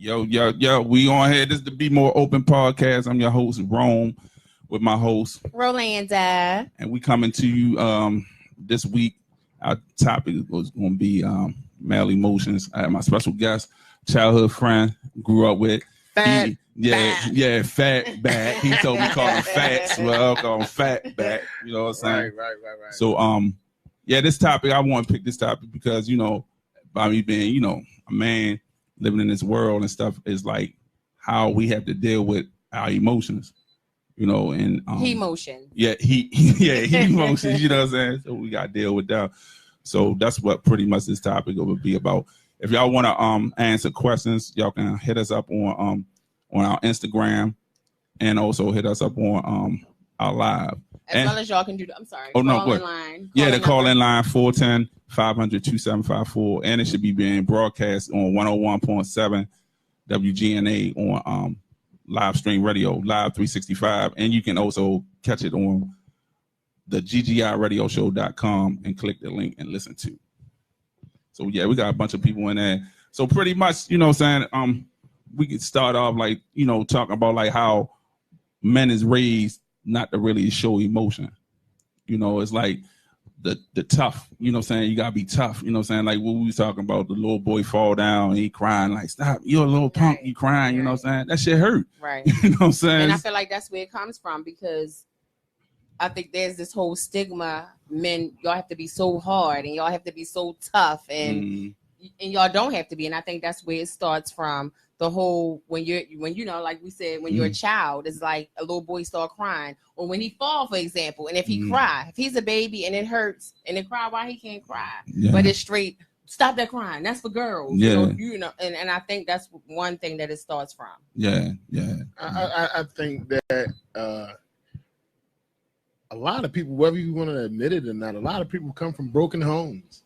Yo, we on here. This is the Be More Open podcast. I'm your host, Rome, with my host, Rolanda. And we coming to you this week. Our topic was going to be male emotions. I had my special guest, childhood friend, grew up with. Fat back. He told me call him Fats. Well, I'll call him Fat Back. You know what I'm saying? Right. So, this topic, I want to pick this topic because, by me being, a man living in this world and stuff, is like how we have to deal with our emotions, and emotion. Yeah, he emotions, you know what I'm saying? So we got to deal with that. So that's what pretty much this topic will be about. If y'all want to answer questions, y'all can hit us up on our Instagram and also hit us up on our live. Well as y'all can do the call in line. The call-in line 410-500-2754, and it should be being broadcast on 101.7 WGNA on live stream radio, live 365, and you can also catch it on the GGIRadioshow.com and click the link and listen to. So yeah, we got a bunch of people in there. So pretty much, we could start off talking about like how men is raised not to really show emotion. It's like the tough, you gotta be tough, like what we was talking about, the little boy fall down and he crying like, stop, you're a little punk, you crying, you know what I'm saying? That shit hurt. Right. You know what I'm saying? And I feel like that's where it comes from, because I think there's this whole stigma, men, y'all have to be so hard and y'all have to be so tough, and y'all don't have to be. And I think that's where it starts from. The whole when like we said, when you're a child, it's like a little boy start crying, or when he fall, for example, and if he cry, if he's a baby and it hurts and it cry, why he can't cry? Yeah. But it's straight, stop that crying. That's for girls. Yeah. And I think that's one thing that it starts from. Yeah. I think that a lot of people, whether you want to admit it or not, a lot of people come from broken homes.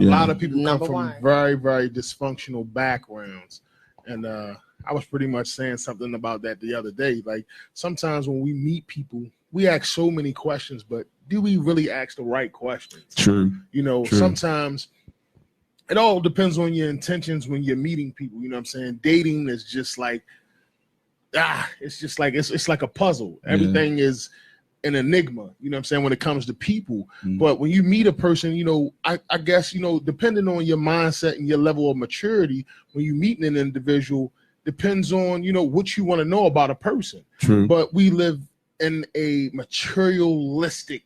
A lot of people come from very, very dysfunctional backgrounds. And I was pretty much saying something about that the other day. Like, sometimes when we meet people, we ask so many questions, but do we really ask the right questions? True. True. Sometimes it all depends on your intentions when you're meeting people. You know what I'm saying? Dating is just like, it's like a puzzle. Everything is an enigma, you know what I'm saying, when it comes to people. But when you meet a person, I guess, depending on your mindset and your level of maturity, when you meet an individual, depends on, what you want to know about a person. True. But we live in a materialistic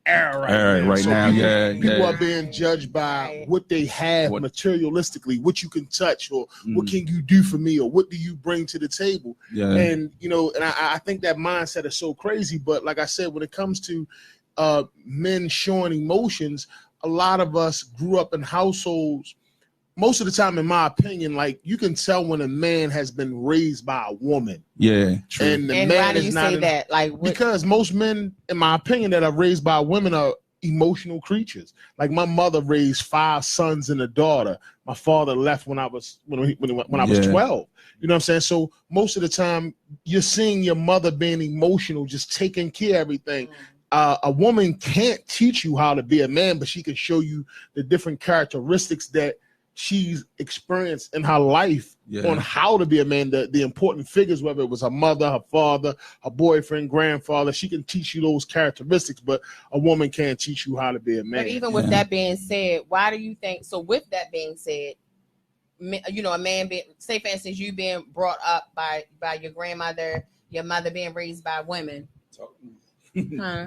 era right now. People are being judged by what they have materialistically, what you can touch, or what can you do for me, or what do you bring to the table. And and I think that mindset is so crazy. But like I said, when it comes to men showing emotions, a lot of us grew up in households, most of the time, in my opinion, like, you can tell when a man has been raised by a woman. Yeah, true. And man why do you say that? Like, because most men, in my opinion, that are raised by women are emotional creatures. Like, my mother raised 5 sons and a daughter. My father left when I was 12. You know what I'm saying? So most of the time, you're seeing your mother being emotional, just taking care of everything. A woman can't teach you how to be a man, but she can show you the different characteristics that she's experienced in her life on how to be a man, the important figures, whether it was her mother, her father, her boyfriend, grandfather. She can teach you those characteristics, but a woman can't teach you how to be a man. But even with that being said, why do you think, so with that being said, a man being, say for instance, you being brought up by your grandmother, your mother being raised by women.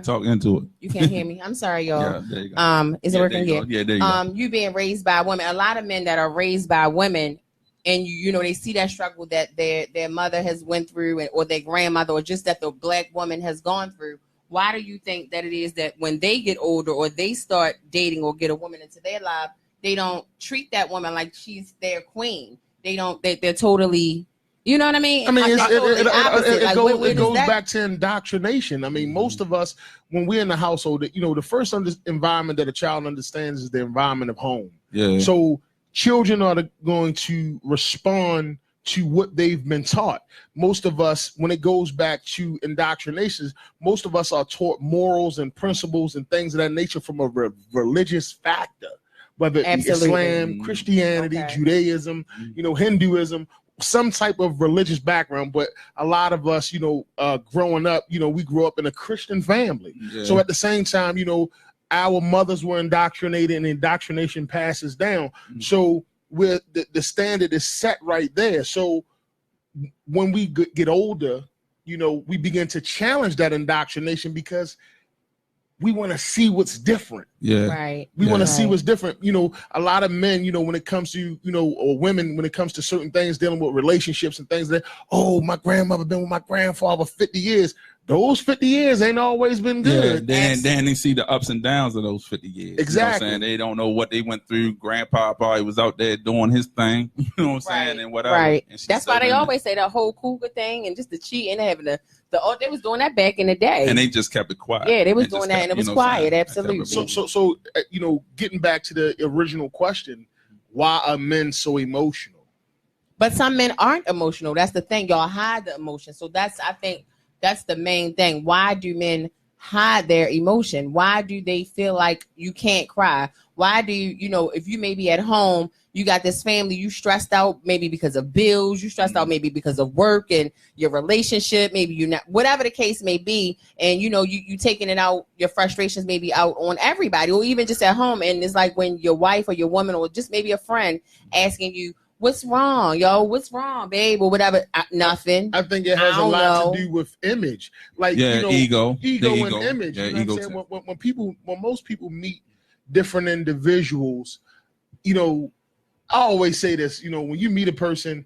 Talk into it. You can't hear me. I'm sorry, y'all. Yeah, there you go. Is it working here? Yeah, there you go. You being raised by women. A lot of men that are raised by women, and they see that struggle that their mother has went through, or their grandmother, or just that the black woman has gone through. Why do you think that it is that when they get older, or they start dating, or get a woman into their life, they don't treat that woman like she's their queen? They're totally. You know what I mean? I mean, it goes back to indoctrination. I mean, most of us, when we're in the household, the first environment that a child understands is the environment of home. Yeah. So children are going to respond to what they've been taught. Most of us, when it goes back to indoctrination, most of us are taught morals and principles and things of that nature from a religious factor, whether it be Islam, Christianity, Judaism, Hinduism. some type of religious background, but a lot of us, growing up, we grew up in a Christian family. Yeah. So at the same time, our mothers were indoctrinated, and indoctrination passes down. Mm-hmm. So the standard is set right there. So when we get older, we begin to challenge that indoctrination because we want to see what's different. Yeah. Right. We want to see what's different. A lot of men, when it comes to, or women, when it comes to certain things dealing with relationships and things my grandmother been with my grandfather 50 years. Those 50 years ain't always been good. Yeah, then they see the ups and downs of those 50 years. Exactly. You know what I'm saying? They don't know what they went through. Grandpa probably was out there doing his thing. You know what I'm saying? And whatever. Right. And that's why they always say that whole cougar thing and just the cheating, having they was doing that back in the day. And they just kept it quiet. Yeah, they was doing that, and it was quiet. Absolutely. So getting back to the original question, why are men so emotional? But some men aren't emotional. That's the thing. Y'all hide the emotion. So I think that's the main thing. Why do men hide their emotion? Why do they feel like you can't cry? Why do you, if you may be at home, you got this family, you stressed out maybe because of bills, you stressed out maybe because of work and your relationship, maybe you're not, whatever the case may be, and you taking it out, your frustrations maybe out on everybody, or even just at home. And it's like when your wife or your woman or just maybe a friend asking you, what's wrong, yo? What's wrong, babe? Or whatever. Nothing. I think it has a lot to do with image. Like, ego and image. Yeah, you know what I'm saying? When most people meet different individuals, I always say this, when you meet a person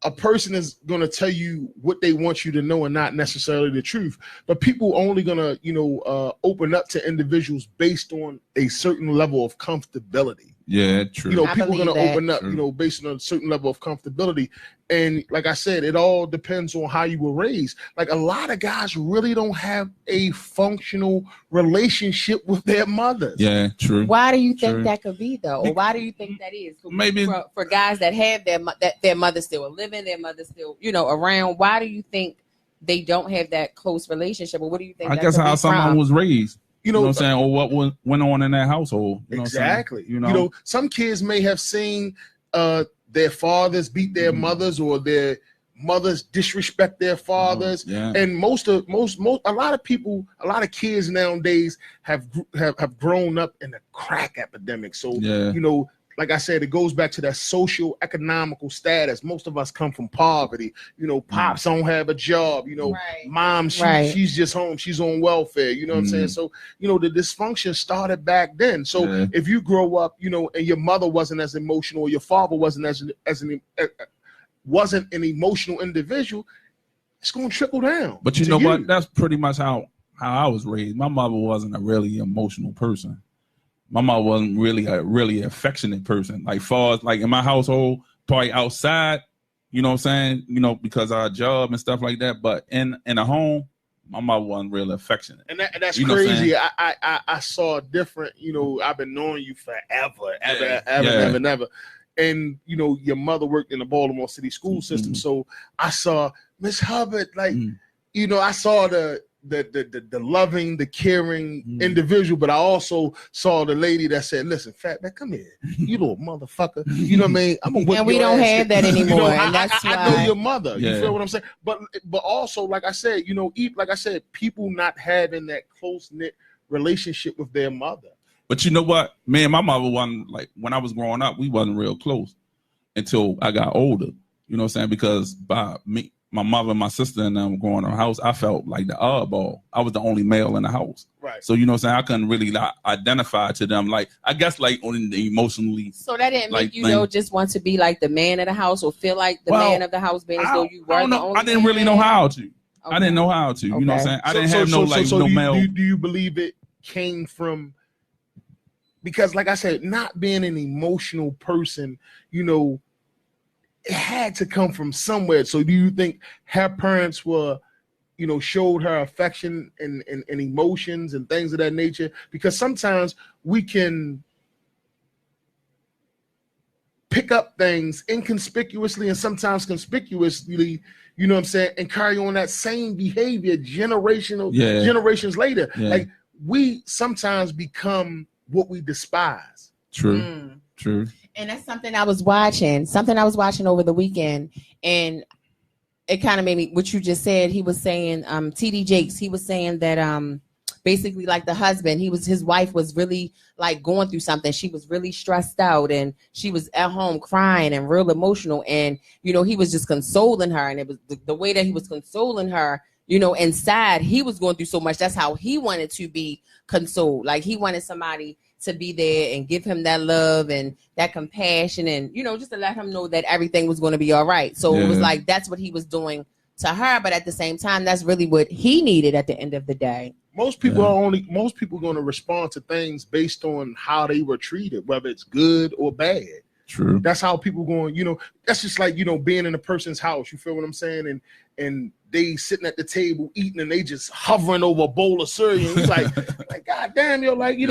is going to tell you what they want you to know and not necessarily the truth. But people only going to, open up to individuals based on a certain level of comfortability. Yeah, true. People are going to open up, based on a certain level of comfortability. And like I said, it all depends on how you were raised. Like a lot of guys really don't have a functional relationship with their mothers. Yeah, true. Why do you think that could be though? Or why do you think that is? Maybe for guys that have their mother still living, their mother still, around. Why do you think they don't have that close relationship? Or what do you think? I guess how someone was raised. You know what I'm saying? Or what went on in that household. Exactly. Some kids may have seen their fathers beat their mothers, or their mothers disrespect their fathers. Yeah. And a lot of kids nowadays have grown up in a crack epidemic. So, like I said, it goes back to that social economical status. Most of us come from poverty. Pops don't have a job. Mom, she's just home. She's on welfare. You know what I'm saying? So, the dysfunction started back then. So if you grow up, and your mother wasn't as emotional, or your father wasn't wasn't an emotional individual, it's going to trickle down. But you know what? That's pretty much how I was raised. My mother wasn't a really emotional person. My mom wasn't really a affectionate person. Like far as like in my household, probably outside, you know what I'm saying? Because of our job and stuff like that. But in a home, my mom wasn't really affectionate. And that's crazy. I saw different, I've been knowing you forever, ever. And your mother worked in the Baltimore City school system. So I saw Miss Hubbard, like, I saw the loving, the caring individual, but I also saw the lady that said, "Listen, fat man, come here, you little motherfucker." You know what I mean? I'm gonna whip and we don't have that anymore. And that's why I know your mother. You feel what I'm saying? But also, like I said, people not having that close knit relationship with their mother. But you know what? Me and my mother wasn't, like, when I was growing up, we wasn't real close until I got older. You know what I'm saying? Because by me, my mother and my sister and them growing in the house, I felt like the oddball. I was the only male in the house. Right. So, you know what I'm saying? I couldn't really identify to them. Like, I guess, like, on the emotionally. So that didn't make you, just want to be like the man of the house, or feel like the man of the house, being as though you were the only I didn't really know how to. Okay. I didn't know how to. You know what I'm saying? I didn't have no male. Do you believe it came from, because like I said, not being an emotional person, it had to come from somewhere. So do you think her parents were, showed her affection and emotions and things of that nature? Because sometimes we can pick up things inconspicuously and sometimes conspicuously, you know what I'm saying, and carry on that same behavior generations later. Yeah. Like, we sometimes become what we despise. True. And that's something I was watching. Over the weekend, and it kind of made me. What you just said, he was saying, TD Jakes. He was saying that basically like the husband, his wife was really like going through something. She was really stressed out, and she was at home crying and real emotional. And he was just consoling her, and it was the way that he was consoling her. Inside he was going through so much. That's how he wanted to be consoled. Like he wanted somebody to be there and give him that love and that compassion, and just to let him know that everything was going to be all right. So it was like that's what he was doing to her, but at the same time, that's really what he needed at the end of the day. Most people are going to respond to things based on how they were treated, whether it's good or bad. True. That's how people going. That's just like being in a person's house. You feel what I'm saying? And they sitting at the table eating, and they just hovering over a bowl of cereal. And it's like God damn, what I mean?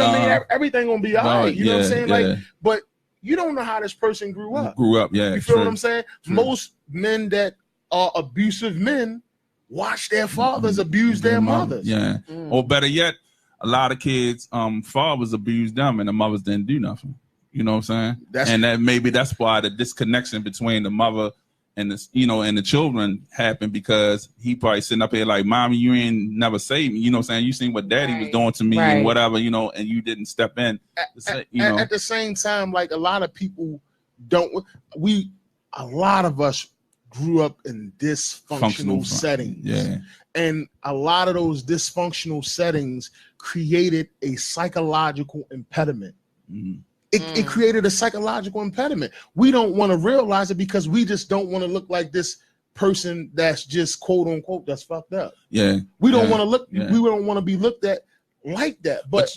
Everything gonna be all right. You know what I'm saying? Like, but you don't know how this person grew up. Yeah. You feel what I'm saying? True. Most men that are abusive men watch their fathers abuse their mothers. Yeah. Or better yet, a lot of kids, fathers abused them, and the mothers didn't do nothing. You know what I'm saying? That's why the disconnection between the mother and the children happened, because he probably sitting up here like, mommy, you ain't never saved me. You know what I'm saying? You seen what daddy was doing to me and whatever, and you didn't step in. At the same time, like a lot of people a lot of us grew up in dysfunctional settings. Yeah. And a lot of those dysfunctional settings created a psychological impediment. Mm-hmm. It created a psychological impediment. We don't want to realize it because we just don't want to look like this person that's just quote unquote that's fucked up. Yeah. We don't want to look. Yeah. We don't want to be looked at like that. But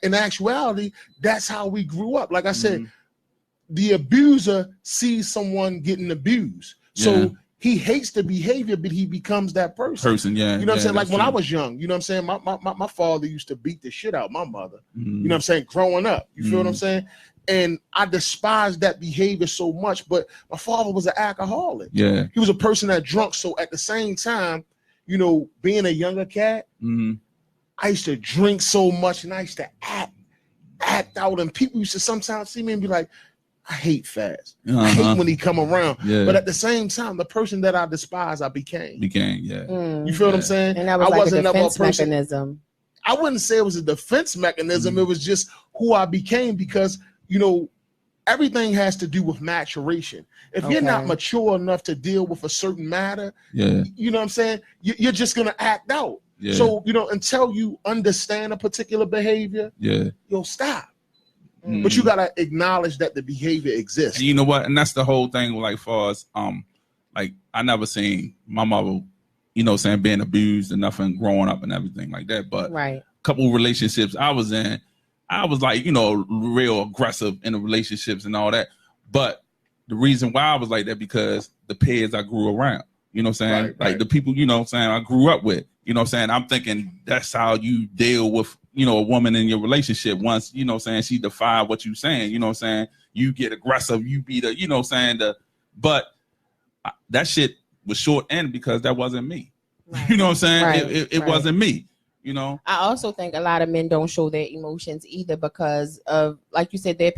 in actuality, that's how we grew up. Like I said, the abuser sees someone getting abused, so he hates the behavior, but he becomes that person. Yeah. You know what I'm saying? Like when I was young, you know what I'm saying? My father used to beat the shit out of my mother. You know what I'm saying? Growing up. You feel what I'm saying? And I despised that behavior so much, but my father was an alcoholic. Yeah. He was a person that drunk. So at the same time, being a younger cat, I used to drink so much, and I used to act out, and people used to sometimes see me and be like, I hate Faz. I hate when he come around. Yeah. But at the same time, the person that I despise, I became. You feel what I'm saying? And that was like a defense mechanism. I wouldn't say it was a defense mechanism. It was just who I became, because, everything has to do with maturation. If you're not mature enough to deal with a certain matter, you know what I'm saying? You're just going to act out. Yeah. So, until you understand a particular behavior, you'll stop. But you gotta acknowledge that the behavior exists. And you know what? And that's the whole thing. Like, far as like I never seen my mother, being abused and nothing growing up and everything like that. But a couple relationships I was in, I was like, real aggressive in the relationships and all that. But the reason why I was like that, because the peers I grew around. You know what I'm saying? Like the people, I grew up with. You know what I'm saying? I'm thinking that's how you deal with, a woman in your relationship. Once, she defied what you saying, you get aggressive, you be the, but that shit was short end because that wasn't me. You know what I'm saying? It wasn't me, I also think a lot of men don't show their emotions either because of, like you said, their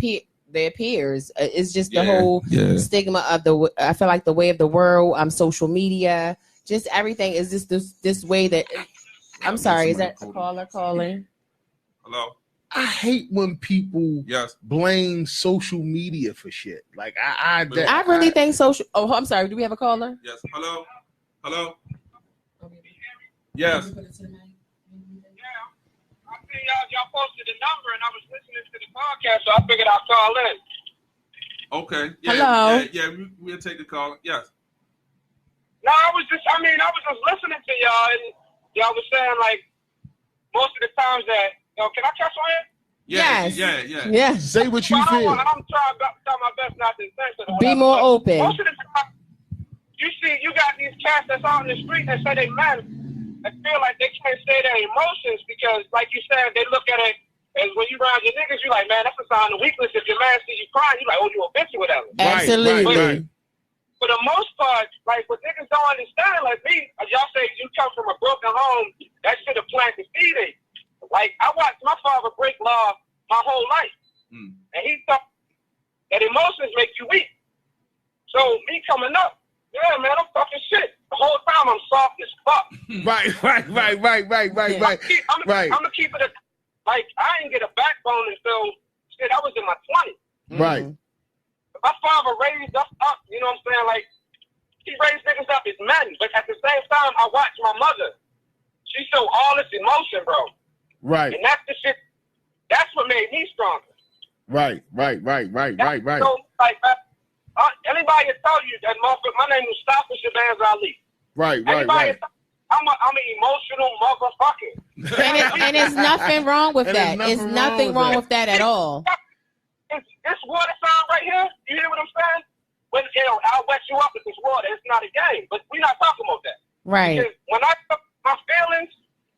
peers. It's just the whole stigma of I feel like the way of the world, social media, just everything is just this way that, I'm sorry, is that a caller calling? Hello? I hate when people blame social media for shit. Like I really think social. Oh, I'm sorry. Do we have a caller? Yes. Hello. Yes. Yeah. I see y'all posted the number, and I was listening to the podcast, so I figured I'd call in. Okay. Yeah, hello. Yeah. We'll take the call. Yes. No, I was just listening to y'all, and y'all was saying like most of the times that. Can I catch on here? Yeah. Say what you feel. I'm trying my best not to say something. Be more open. Most of the time, you got these cats that's out in the street that say they mad. They feel like they can't say their emotions because, like you said, they look at it as when you around your niggas, you like, man, that's a sign of weakness. If your man sees you crying, you like, oh, you a bitch or whatever. Absolutely. Right. For the most part, like what niggas don't understand, like me, y'all say you come from a broken home, that should have planted seed in. Like I watched my father break law my whole life, and he thought that emotions make you weak. So me coming up, yeah, man, I'm fucking shit. The whole time I'm soft as fuck. Right. I'm gonna keep it like I didn't get a backbone until shit, I was in my 20s. Right. My father raised us up, you know what I'm saying? Like, he raised niggas up as men, but at the same time, I watched my mother. She showed all this emotion, bro. Right. And that's the shit, that's what made me stronger. Right. So, like, anybody that tell you that motherfucker, my name is Mustafa Shabazz Ali. Right. I'm an emotional motherfucker. And there's nothing wrong with that. There's nothing wrong with that at all. This water sign right here, you hear what I'm saying? When, I'll wet you up with this water. It's not a game, but we're not talking about that. Right. Because when I talk my feelings,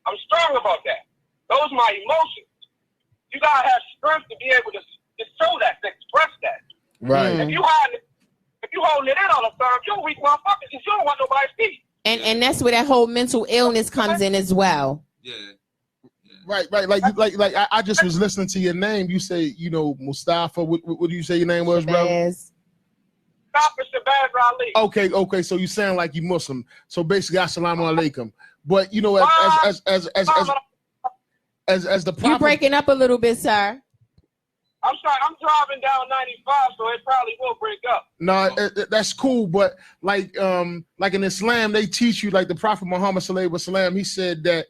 I'm strong about that. Those are my emotions. You gotta have strength to be able to show that, to express that. Right. If you holding it in all the time, you're a weak motherfucker. You don't want nobody to see. And that's where that whole mental illness comes in as well. Yeah. Right. Like I just was listening to your name. You say, Mustafa. What do you say your name was, bro? Mustafa Shabazz Ali. Okay. So you sound like you Muslim. So basically, assalamu alaikum. But as the prophet, you breaking up a little bit, sir. I'm sorry. I'm driving down 95, so it probably will break up. No, that's cool. But like in Islam, they teach you, like the Prophet Muhammad sallallahu alaihi wasallam. He said that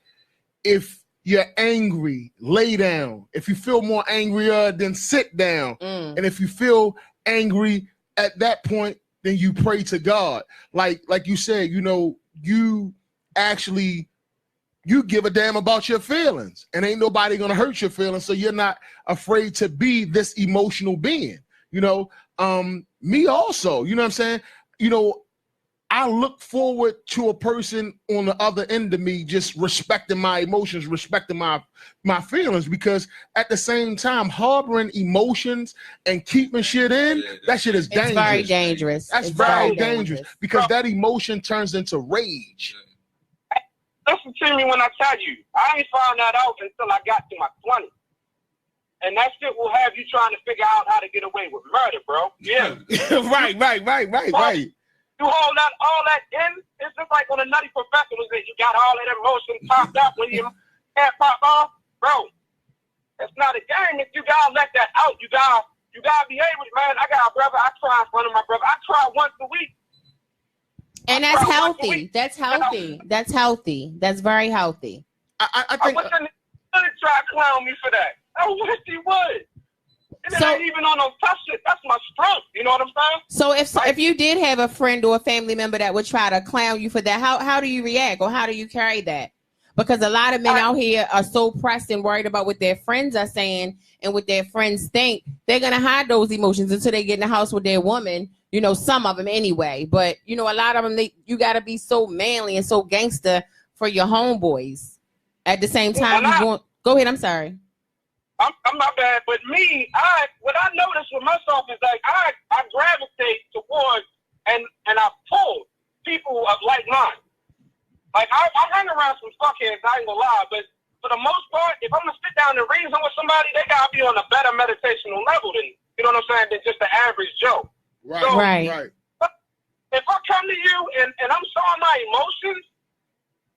if you're angry, lay down. If you feel more angrier, then sit down. And if you feel angry at that point, then you pray to God. Like you said, you actually, you give a damn about your feelings, and ain't nobody gonna hurt your feelings. So you're not afraid to be this emotional being. Me also, you know what I'm saying? I look forward to a person on the other end of me just respecting my emotions, respecting my feelings, because at the same time, harboring emotions and keeping shit in, that shit is dangerous. It's very dangerous. That's very dangerous because that emotion turns into rage. Listen to me when I tell you, I ain't found that out until I got to my 20s. And that shit will have you trying to figure out how to get away with murder, bro. Yeah. Right. You hold all that in, it's just like on a Nutty Professionals that you got all that emotion popped up when you can't pop off. Bro, it's not a game. If you gotta let that out, you gotta be able to, man. I got a brother, I cry in front of my brother. I cry once a week. And that's healthy. That's healthy. That's healthy. That's very healthy. I think. I wish he would try to clown me for that. I wish he would. And So, it ain't even on no tough shit. That's my strength. You know what I'm saying? So if you did have a friend or a family member that would try to clown you for that, how do you react, or how do you carry that? Because a lot of men out here are so pressed and worried about what their friends are saying and what their friends think. They're gonna hide those emotions until they get in the house with their woman. Some of them anyway. But a lot of them, you gotta be so manly and so gangster for your homeboys. At the same time, go ahead. I'm sorry. I'm not bad, but me, what I noticed with myself is like I gravitate towards and I pull people of like mind. Like I hang around some fuckheads, I ain't gonna lie, but for the most part, if I'm gonna sit down and reason with somebody, they gotta be on a better meditational level than, you know what I'm saying, than just the average Joe. Right. So, right. If I come to you and I'm showing my emotions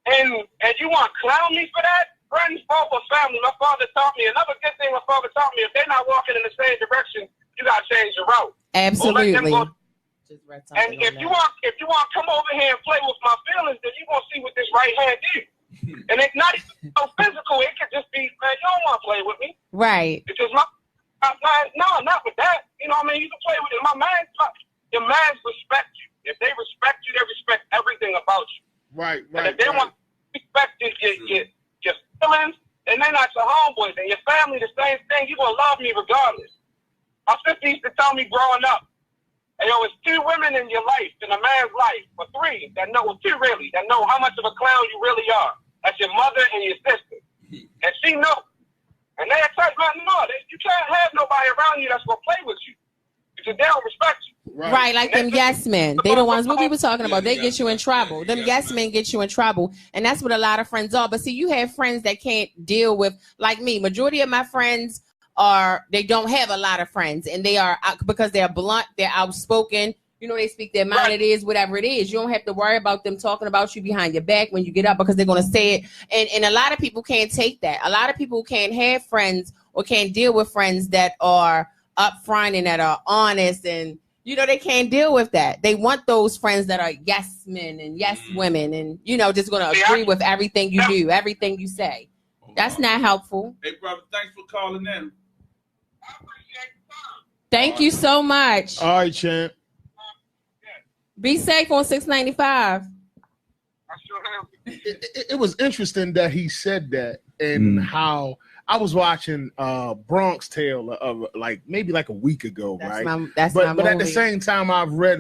and you want to clown me for that, friends, folk, or family, my father taught me, another good thing my father taught me, if they're not walking in the same direction, you got to change your route. Absolutely. And if you want to come over here and play with my feelings, then you're going to see what this right hand do. And it's not even so physical. It could just be, man, you don't want to play with me. Right. Because my mind, no, not with that. You know what I mean? You can play with it. Your minds respect you. If they respect you, they respect everything about you. Right. And if they want to respect your feelings, then they're not your homeboys. And your family, the same thing. You're going to love me regardless. My sister used to tell me growing up, and it's 2 women in your life, in a man's life, or 3 that know, 2 really, that know how much of a clown you really are. That's your mother and your sister. And she knows. And they tell you, no, you can't have nobody around you that's going to play with you. Because they don't respect you. Right, like them yes men. They the ones what we were talking about. They get you in trouble. Them yes men get you in trouble. And that's what a lot of friends are. But see, you have friends that can't deal with, like me. Majority of my friends they don't have a lot of friends, and they are because they're blunt, they're outspoken. You know, they speak their mind. It is whatever it is. You don't have to worry about them talking about you behind your back when you get up, because they're going to say it. And a lot of people can't take that. A lot of people can't have friends or can't deal with friends that are upfront and that are honest, and you know, they can't deal with that. They want those friends that are yes men and yes women, and you know, just going to agree with everything you do, everything you say. That's not helpful. Hey, brother, thanks for calling in. Thank you so much. All right, champ. Be safe on 695. It was interesting that he said that, and how I was watching Bronx Tale of maybe a week ago, right? But at the same time, I've read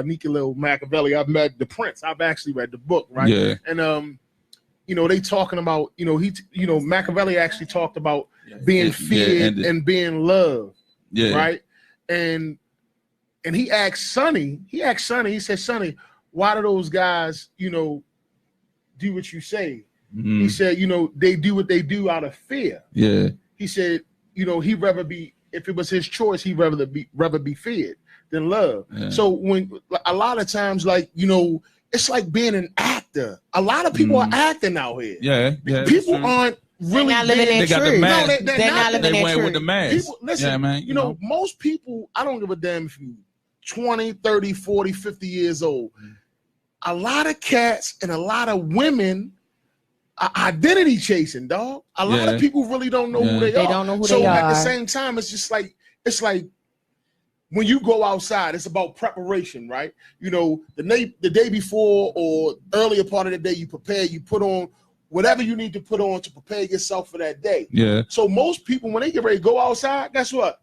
Niccolo Machiavelli. I've read The Prince. I've actually read the book, right? Yeah. And you know, they talking about, you know, Machiavelli actually talked about being feared and being loved, right? And he asked Sonny, he said, Sonny, why do those guys, you know, do what you say? He said, you know, they do what they do out of fear. Yeah. He said, you know, he'd rather be, if it was his choice, he'd rather be feared than loved. Yeah. So when a lot of times, like, you know, it's like being an actor. A lot of people are acting out here. Yeah. People aren't really living they got the mask. No, they're not living they went with the mask. People, listen, man, you know, most people, I don't give a damn if you 20, 30, 40, 50 years old. A lot of cats and a lot of women are identity chasing, dog. A lot of people really don't know who they are. They don't know who they So are. at the same time, it's just like, it's like when you go outside, it's about preparation, right? You know, the day before or earlier part of the day, you prepare, you put on whatever you need to put on to prepare yourself for that day. Yeah. So most people, when they get ready to go outside, guess what?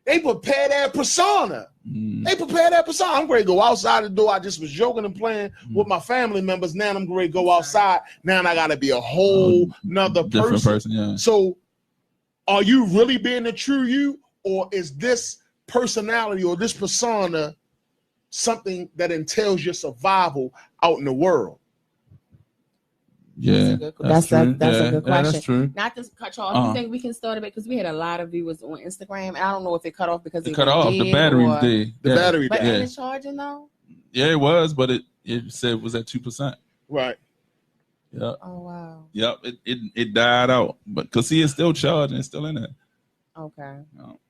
They prepare their persona. They prepare their persona. I'm ready to go outside the door. I just was joking and playing with my family members. Now I'm ready to go outside. Now I got to be a whole nother person. Yeah. So are you really being the true you, or is this personality or this persona something that entails your survival out in the world? Yeah, that's a good question. That's true. Not to cut you off. You think we can start it because we had a lot of viewers on Instagram, and I don't know if it cut off because it cut off. The battery did. The battery but did. But charging though? Yeah, it was, but it said it was at 2%. Right. Yeah. Oh wow. Yep. It died out, but because it's still charging, it's still in it. Okay.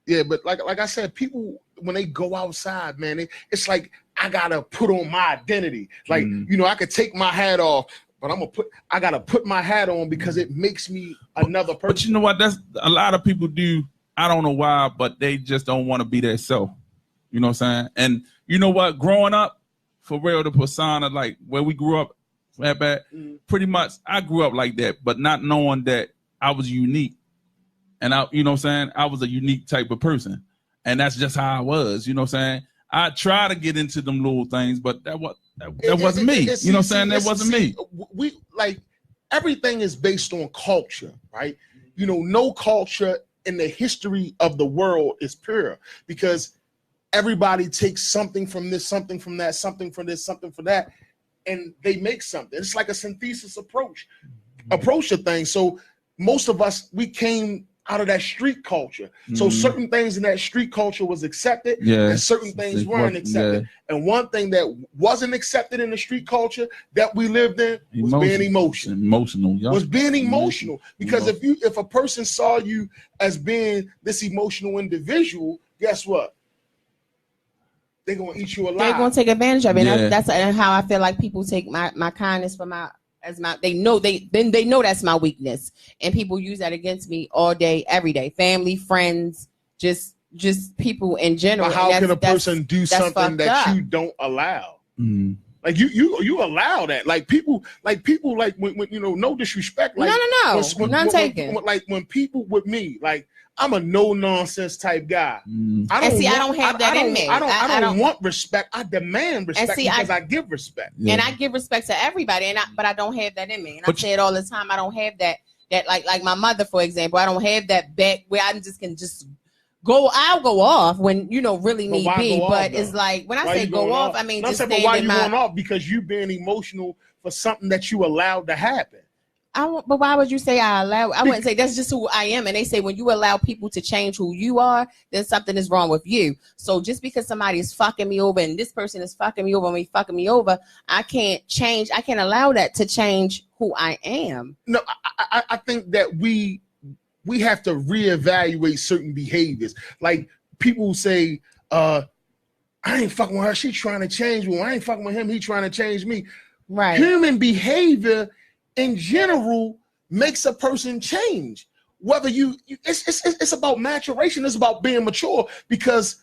Yeah, but like I said, people when they go outside, man, it's like I gotta put on my identity. Like you know, I could take my hat off. But I gotta put my hat on because it makes me another person. But you know what? That's a lot of people do. I don't know why, but they just don't want to be their self. You know what I'm saying? And you know what? Growing up, for real, the persona, like where we grew up, pretty much I grew up like that, but not knowing that I was unique. And you know what I'm saying? I was a unique type of person. And that's just how I was, you know what I'm saying? I try to get into them little things, but that wasn't me. You know what I'm saying? That wasn't me. We like everything is based on culture, right? You know, no culture in the history of the world is pure because everybody takes something from this, something from that, something from this, something from that, and they make something. It's like a synthesis approach to things. So most of us, we came out of that street culture. So certain things in that street culture was accepted and certain things weren't accepted. And one thing that wasn't accepted in the street culture that we lived in was being emotional. Was being emotional. Because if a person saw you as being this emotional individual, guess what? They're gonna eat you alive. They're gonna take advantage of it. Yeah. That's how I feel like people take my kindness for they know that's my weakness, and people use that against me all day, every day. Family, friends, just people in general. But how can a person do something that you don't allow? Like you allow that. Like people like when you know, no disrespect. Like no, none taken. Like when people with me, like I'm a no nonsense type guy. I don't have that in me. I don't want respect. I demand respect because I give respect. And I give respect to everybody. But I don't have that in me. And I say it all the time. I don't have that like my mother, for example. I don't have that back where I just can just go. I'll go off when really need be. But it's like when I say go off, I mean just why you going off because you being emotional for something that you allowed to happen. But why would you say I allow? I wouldn't say that's just who I am. And they say when you allow people to change who you are, then something is wrong with you. So just because somebody is fucking me over and this person is fucking me over and fucking me over, I can't change. I can't allow that to change who I am. No, I think that we have to reevaluate certain behaviors. Like people say, I ain't fucking with her. She trying to change me. I ain't fucking with him. He trying to change me. Right. Human behavior in general makes a person change. Whether it's about maturation, it's about being mature, because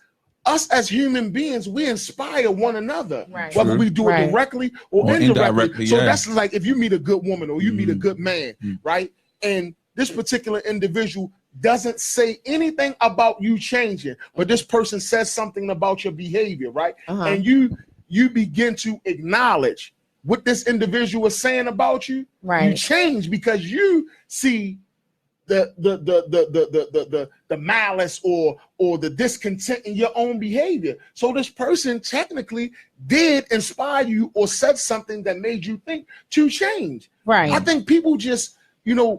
us as human beings, we inspire one another, right. Whether we do it directly or indirectly. So that's like if you meet a good woman or you meet a good man, right? And this particular individual doesn't say anything about you changing, but this person says something about your behavior, right? And you begin to acknowledge what this individual is saying about you, right? You change because you see the malice or the discontent in your own behavior. So this person technically did inspire you or said something that made you think to change. Right. I think people just,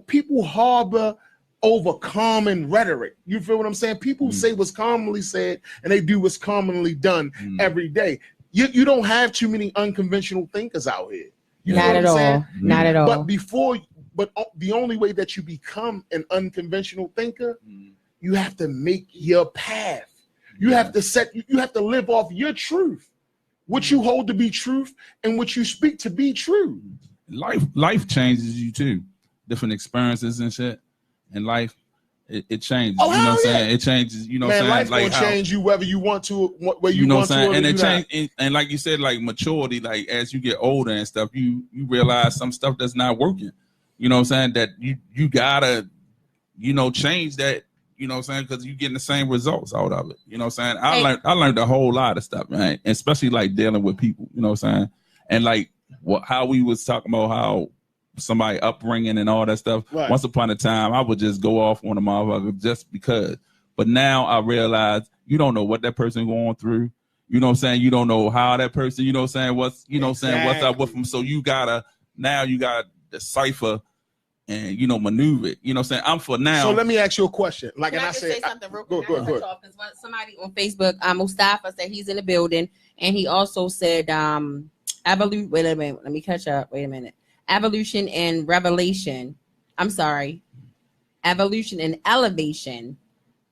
people harbor over common rhetoric. You feel what I'm saying? People say what's commonly said and they do what's commonly done every day. You don't have too many unconventional thinkers out here. Not at all. Not at all. But the only way that you become an unconventional thinker, you have to make your path. You have to live off your truth, what you hold to be truth and what you speak to be true. Life changes you too. Different experiences and shit in life. It changes. Oh, you know what I'm saying? It changes. You know what I'm saying? Life's like gonna change you whether you want to, where you know want what I'm saying? to. And it change. And like you said, like maturity. Like as you get older and stuff, you realize some stuff that's not working. You know what I'm saying? That you gotta, change that. You know what I'm saying? Because you're getting the same results out of it. You know what I'm saying? I learned a whole lot of stuff, man. Especially like dealing with people. You know what I'm saying? And like how we was talking about how somebody upbringing and all that stuff. Right. Once upon a time, I would just go off on a motherfucker just because. But now I realize you don't know what that person going through. You know what I'm saying? You don't know how that person, you know what I'm saying, what's up with them. So you gotta decipher and maneuver it. You know what I'm saying? I'm for now. So let me ask you a question. Like, Can and I said, say something real quick? Go. Somebody on Facebook, Mustafa said he's in the building, and he also said, evolution. Wait a minute, let me catch up. Wait a minute. Evolution and revelation. I'm sorry. Evolution and elevation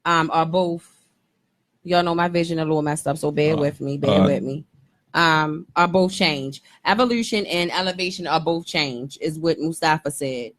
are both. Y'all know my vision a little messed up, so bear with me. Are both change. Evolution and elevation are both change, is what Mustafa said.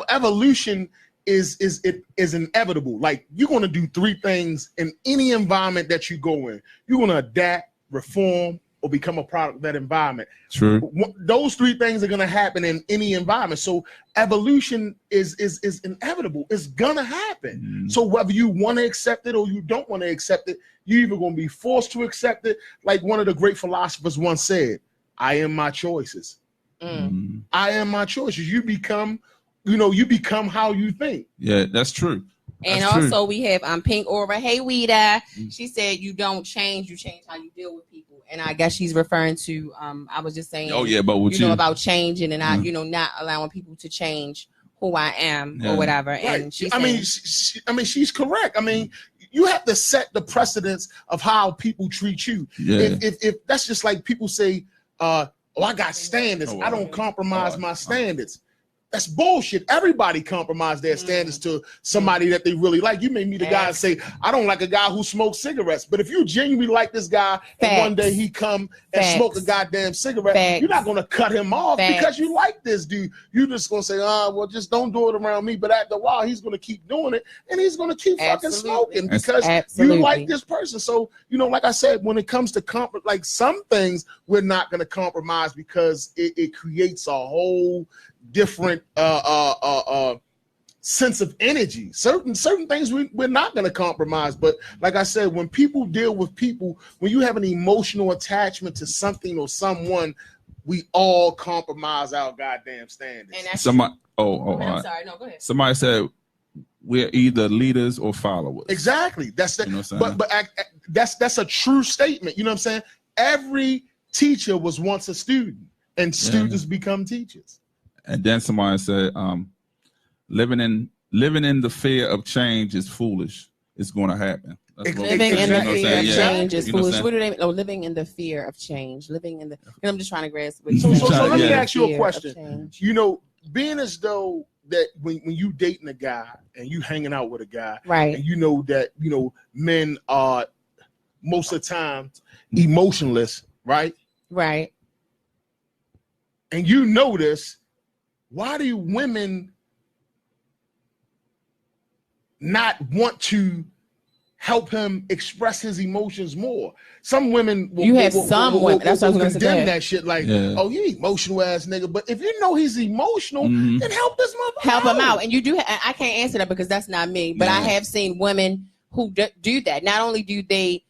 Evolution is inevitable. Like, you're going to do three things in any environment that you go in. You're going to adapt, reform, or become a product of that environment. True. Those three things are going to happen in any environment. So evolution is inevitable. It's going to happen. So whether you want to accept it or you don't want to accept it, you're either going to be forced to accept it. Like one of the great philosophers once said, I am my choices. I am my choices. You become how you think. Yeah, that's true. And that's also true. we have Pink Aura. Hey, Weeda. She said you don't change, you change how you deal with people. And I guess she's referring to I was just saying, but with you about changing and not allowing people to change who I am or whatever. Right. And she's she's correct. I mean, you have to set the precedence of how people treat you. Yeah. If that's just like people say, I got standards. I don't compromise my standards. That's bullshit. Everybody compromise their standards to somebody that they really like. You may meet a guy and say, I don't like a guy who smokes cigarettes. But if you genuinely like this guy and one day he come and smoke a goddamn cigarette, you're not going to cut him off because you like this dude. You're just going to say, just don't do it around me. But after a while, he's going to keep doing it and he's going to keep fucking smoking because you like this person. So, like I said, when it comes to like some things, we're not going to compromise because it creates a whole different sense of energy. Certain things we're not going to compromise. But like I said, when people deal with people, when you have an emotional attachment to something or someone, we all compromise our goddamn standards. And that's I'm sorry. No, go ahead. Somebody said we're either leaders or followers. Exactly. That's that. You know what I'm saying? But that's a true statement. You know what I'm saying? Every teacher was once a student, and students become teachers. And then somebody said, living in the fear of change is foolish. It's going to happen. Living in the fear of change is foolish. What do they? Oh, living in the fear of change. Living in the. I'm just trying to grasp. So let me ask you a question. You know, being as though that when you dating a guy and you hanging out with a guy, right? And you know that men are most of the time emotionless, right? Right. And you know this. Why do women not want to help him express his emotions more? Some women will, women. That's what I was going to condemn that shit like, oh, you emotional ass nigga. But if you know he's emotional, then help this motherfucker help him out. And you do. I can't answer that because that's not me. But I have seen women who do that. Not only do they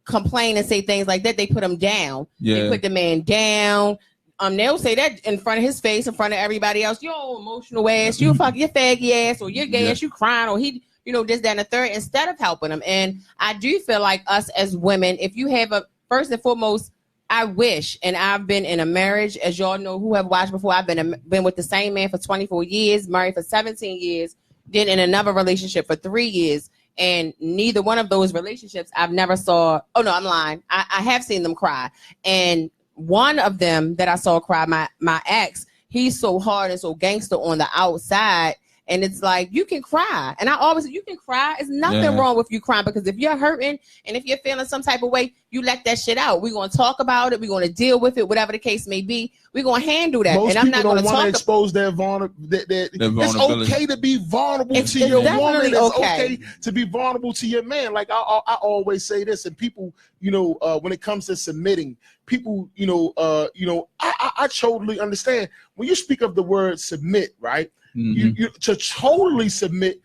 complain and say things like that, they put him down. They put the man down. They'll say that in front of his face, in front of everybody else. Yo, emotional ass, you fuck your faggy ass, or you're gay ass, you crying, or he, this, that, and the third, instead of helping him. And I do feel like us as women, if you have first and foremost, I wish, and I've been in a marriage, as y'all know who have watched before, I've been with the same man for 24 years, married for 17 years, then in another relationship for 3 years. And neither one of those relationships I've never saw. Oh no, I'm lying. I have seen them cry. And one of them that I saw cry, my ex, he's so hard and so gangster on the outside. And it's like, you can cry. And I always say, you can cry. There's nothing wrong with you crying, because if you're hurting and if you're feeling some type of way, you let that shit out. We're going to talk about it. We're going to deal with it, whatever the case may be. We're going to handle that. Most and I'm not going to want to expose their vulnerability. It's okay to be vulnerable to your woman. It's okay to be vulnerable to your man. Like I always say this, and people, when it comes to submitting, people, I totally understand when you speak of the word submit, right? You to totally submit,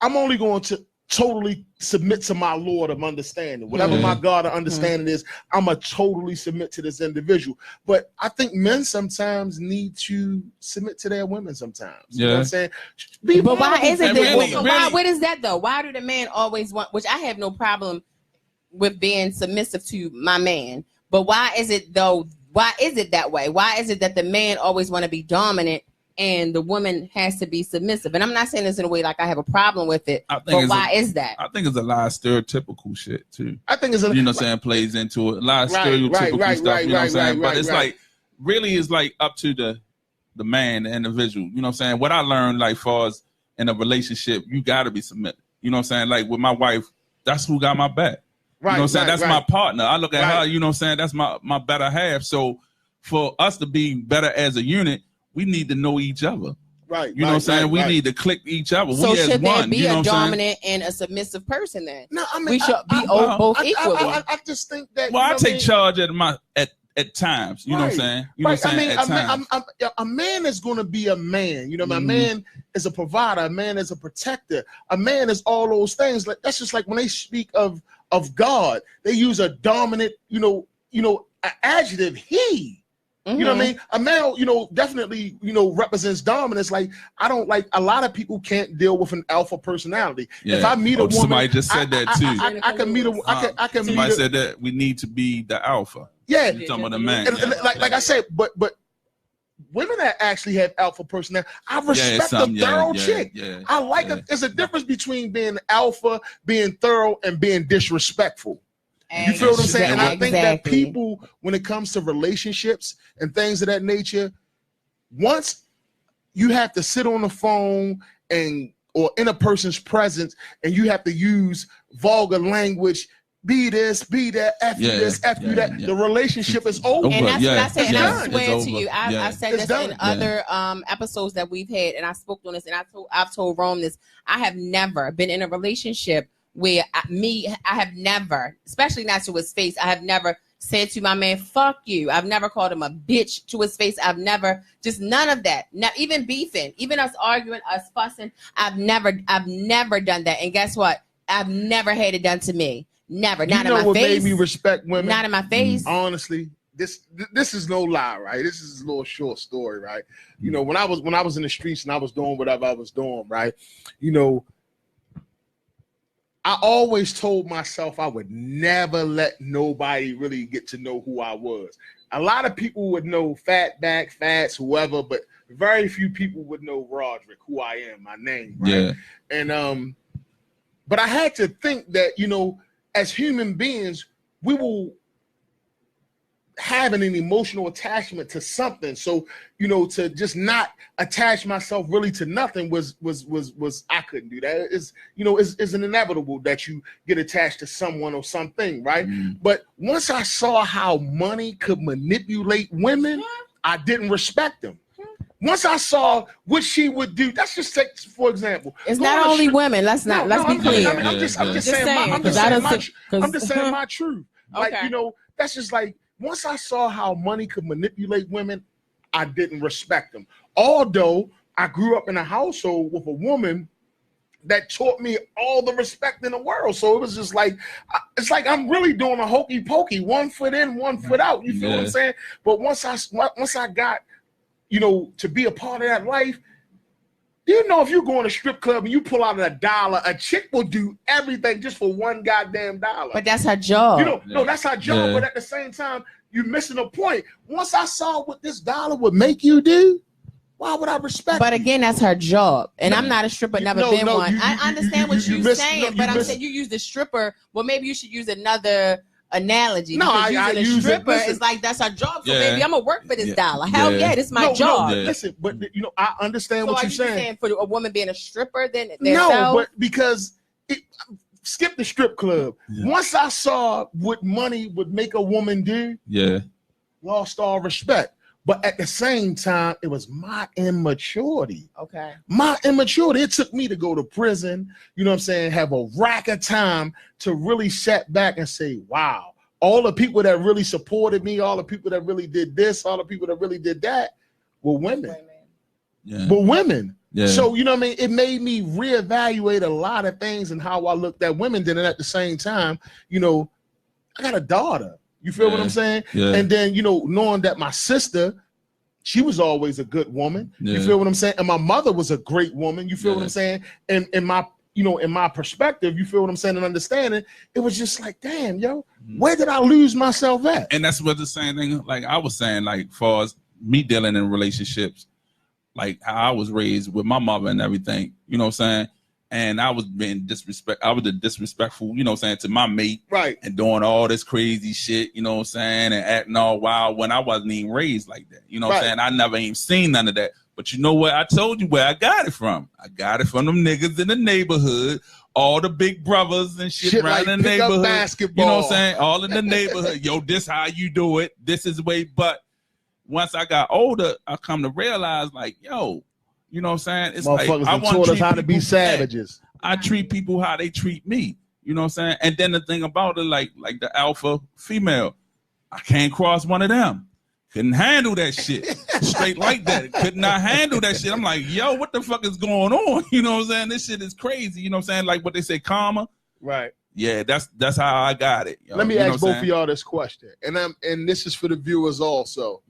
I'm only going to totally submit to my Lord of understanding. Whatever my God of understanding is, I'm going to totally submit to this individual. But I think men sometimes need to submit to their women sometimes. You know what I'm saying? But why is it that? What is that though? Why do the man always want, which I have no problem with being submissive to my man, but why is it though? Why is it that way? Why is it that the man always want to be dominant and the woman has to be submissive? And I'm not saying this in a way like I have a problem with it, but why is that? I think it's a lot of stereotypical shit too. I think it's plays into it. A lot of stereotypical stuff, you know what I'm saying? But it's like, really is like up to the man, the individual. You know what I'm saying? What I learned, like, far as in a relationship, you got to be submitted. You know what I'm saying? Like with my wife, that's who got my back. You know what I'm saying? That's my partner. I look at her, you know what I'm saying? That's my better half. So for us to be better as a unit, we need to know each other. Right. You know what I'm saying? We need to click each other. So should there be a dominant and a submissive person then? No, I mean, we should be both equally. I just think that. Well, I take charge at times. You know what I'm saying? You know what I'm saying? At times. A man is going to be a man. You know, a man is a provider. A man is a protector. A man is all those things. Like that's just like when they speak of God, they use a dominant, adjective. He. You know what I mean? A male, definitely, represents dominance. Like I don't like a lot of people can't deal with an alpha personality. Yeah. If I meet a woman, somebody just said that too. I can meet a. I can. Somebody said that we need to be the alpha. Yeah, you're talking about the man. And like I said, but women that actually have alpha personality, I respect the thorough chick. Yeah, I like it. There's a difference between being alpha, being thorough, and being disrespectful. You feel what I'm saying? And I think that people, when it comes to relationships and things of that nature, once you have to sit on the phone or in a person's presence and you have to use vulgar language, be this, be that, F you this, F you that, the relationship is over. And that's what I said, and I swear to you, I said this in other episodes that we've had, and I spoke on this, and I've told Rome this. I have never been in a relationship where I have never, especially not to his face, I have never said to my man, fuck you. I've never called him a bitch to his face. I've never, just none of that. Not even beefing, even us arguing, us fussing. I've never done that. And guess what? I've never had it done to me. Never. Not in my face. You know what made me respect women? Not in my face. Honestly, this is no lie, right? This is a little short story, right? You know, when I was in the streets and I was doing whatever I was doing, right? You know, I always told myself I would never let nobody really get to know who I was. A lot of people would know Fatback, Fats, whoever, but very few people would know Roderick, who I am, my name, right? Yeah. And but I had to think that, you know, as human beings, we will having an emotional attachment to something. So, you know, to just not attach myself really to nothing was I couldn't do that. It's, you know, it's an inevitable that you get attached to someone or something, right? But once I saw how money could manipulate women, I didn't respect them. Once I saw what she would do, that's just take, for example. It's not only women. Let's be clear. I'm just saying my truth. Like, you know, that's just like, once I saw how money could manipulate women, I didn't respect them. Although I grew up in a household with a woman that taught me all the respect in the world. So it was just like, it's like I'm really doing a hokey pokey, 1 foot in, 1 foot out. You feel what I'm saying? But once I got, you know, to be a part of that life, you know, if you go in a strip club and you pull out $1, a chick will do everything just for $1 goddamn dollar. But that's her job. You know, no, that's her job. But at the same time, you're missing a point. Once I saw what this dollar would make you do, why would I respect? But again, that's her job, and I'm not a stripper. Never been one. I understand what you're saying, but I'm saying you use the stripper. Well, maybe you should use another analogy. No, I use a stripper. It's like that's our job. So maybe I'm gonna work for this dollar. Hell yeah, this is my job. Listen, but you know, I understand what you're saying. For a woman being a stripper, then no, but because skip the strip club. Once I saw what money would make a woman do, lost all respect. But at the same time, it was my immaturity. Okay. My immaturity. It took me to go to prison, you know what I'm saying, have a rack of time to really sit back and say, wow, all the people that really supported me, all the people that really did this, all the people that really did that were women. But women. Yeah. So, you know what I mean? It made me reevaluate a lot of things and how I looked at women. Then at the same time, you know, I got a daughter. You feel what I'm saying? Yeah. And then, you know, knowing that my sister, she was always a good woman. You feel what I'm saying? And my mother was a great woman. You feel what I'm saying? And in my, you know, in my perspective, you feel what I'm saying, and understanding, it was just like, damn, yo, where did I lose myself at? And that's what the same thing, like I was saying, like, far as me dealing in relationships, like how I was raised with my mother and everything, you know what I'm saying? And I was being I was disrespectful, you know what I'm saying, to my mate. Right. And doing all this crazy shit, you know what I'm saying, and acting all wild when I wasn't even raised like that. You know what I'm saying? I never even seen none of that. But you know what? I told you where I got it from. I got it from them niggas in the neighborhood, all the big brothers and shit around like the neighborhood. Basketball. You know what I'm saying? All in the neighborhood. Yo, this how you do it. This is the way. But once I got older, I come to realize, like, yo, you know what I'm saying? It's like I want taught us how to be savages. I treat people how they treat me. You know what I'm saying? And then the thing about it, like the alpha female, I can't cross one of them. Couldn't handle that shit. Straight like that. Could not handle that shit. I'm like, yo, what the fuck is going on? You know what I'm saying? This shit is crazy. You know what I'm saying? Like what they say, karma. Right. Yeah, that's how I got it. Yo. Let me ask both of y'all this question. And this is for the viewers also.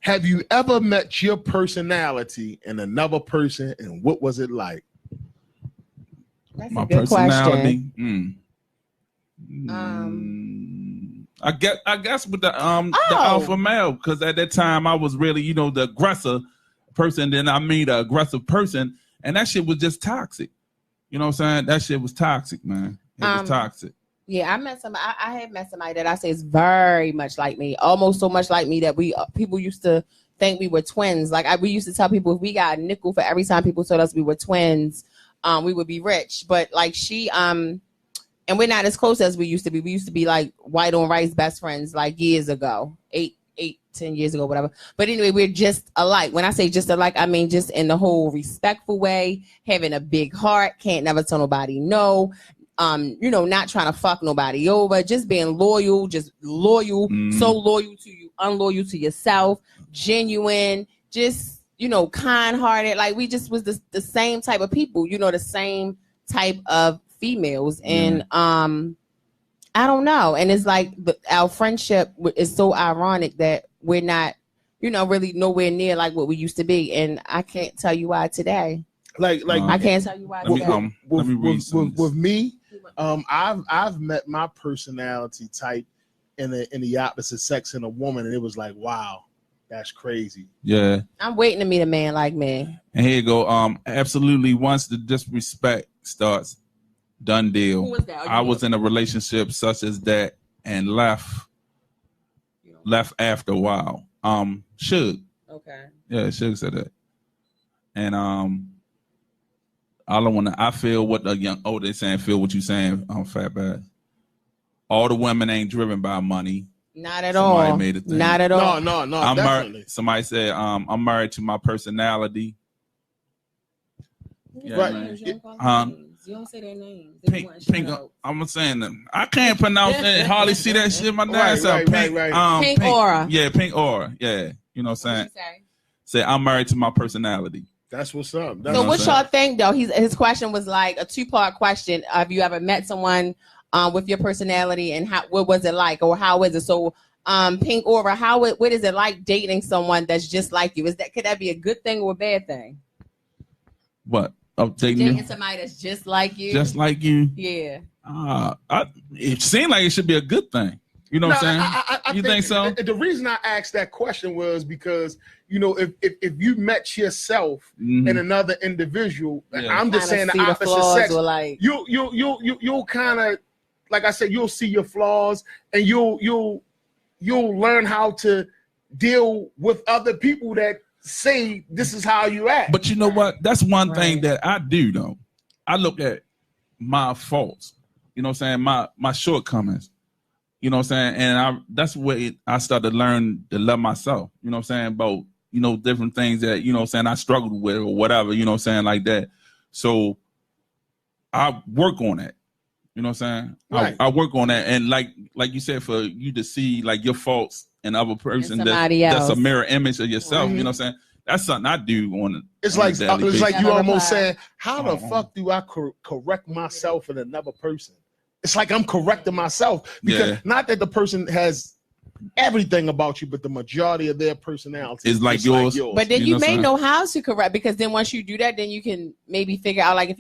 Have you ever met your personality in another person, and what was it like? That's my a good personality. Question. I guess with the alpha male, because at that time I was really, you know, the aggressive person. Then I meet an aggressive person, and that shit was just toxic. You know what I'm saying? That shit was toxic, man. It was toxic. Yeah, I met somebody. I had met somebody that I say is very much like me, almost so much like me that people used to think we were twins. Like we used to tell people if we got a nickel for every time people told us we were twins, we would be rich. But like she, and we're not as close as we used to be. We used to be like white on rice best friends like years ago, 10 years ago, whatever. But anyway, we're just alike. When I say just alike, I mean just in the whole respectful way, having a big heart, can't never tell nobody no. You know, not trying to fuck nobody over, just being loyal, so loyal to you, unloyal to yourself, genuine, just, you know, kind-hearted. Like we just was the same type of people, you know, the same type of females. And I don't know. And it's like our friendship is so ironic that we're not, you know, really nowhere near like what we used to be. And I can't tell you why today. I can't tell you why. Let me read with me. I've met my personality type in the opposite sex in a woman, and it was like, wow, that's crazy. Yeah, I'm waiting to meet a man like me. and here you go. Absolutely. Once the disrespect starts, done deal. Who was that? I was in a relationship such as that and left after a while. Suge. Okay. Yeah, Suge said that. And I feel what the they saying, feel what you saying, Fat Bad. All the women ain't driven by money. Not at all. Made a thing. Not at all. No, definitely. Somebody said, I'm married to my personality. Yeah, right. You don't say their names. Pink. I'm saying them. I can't pronounce it. Hardly see that shit in my dad. Right. Pink aura. Yeah, pink aura. Yeah. You know what I'm saying? Say I'm married to my personality. That's what's up. So what y'all think though? His question was like a 2-part question. Have you ever met someone with your personality, and what was it like, or how is it? So pink aura, what is it like dating someone that's just like you? Could that be a good thing or a bad thing? What? Dating somebody that's just like you. Just like you. Yeah. It seemed like it should be a good thing. You know what I'm saying? I think so? The reason I asked that question was because, if you met yourself and another individual, I'm just saying the opposite sex, you'll kind of, like I said, you'll see your flaws, and you'll learn how to deal with other people that say this is how you act. But you know what? That's one thing that I do though. I look at my faults. You know what I'm saying? My shortcomings. You know what I'm saying? And that's where I started to learn to love myself. You know what I'm saying? About, different things that, you know what I'm saying, I struggled with or whatever, you know what I'm saying, like that. So I work on that. You know what I'm saying? Right. I work on that. And like you said, for you to see like your faults in other person that's a mirror image of yourself, you know what I'm saying? That's something I do on it's like you almost saying, how the fuck do I correct myself in another person? It's like I'm correcting myself, because not that the person has everything about you, but the majority of their personality is like yours. But then you may know how to correct, because then once you do that, then you can maybe figure out, like,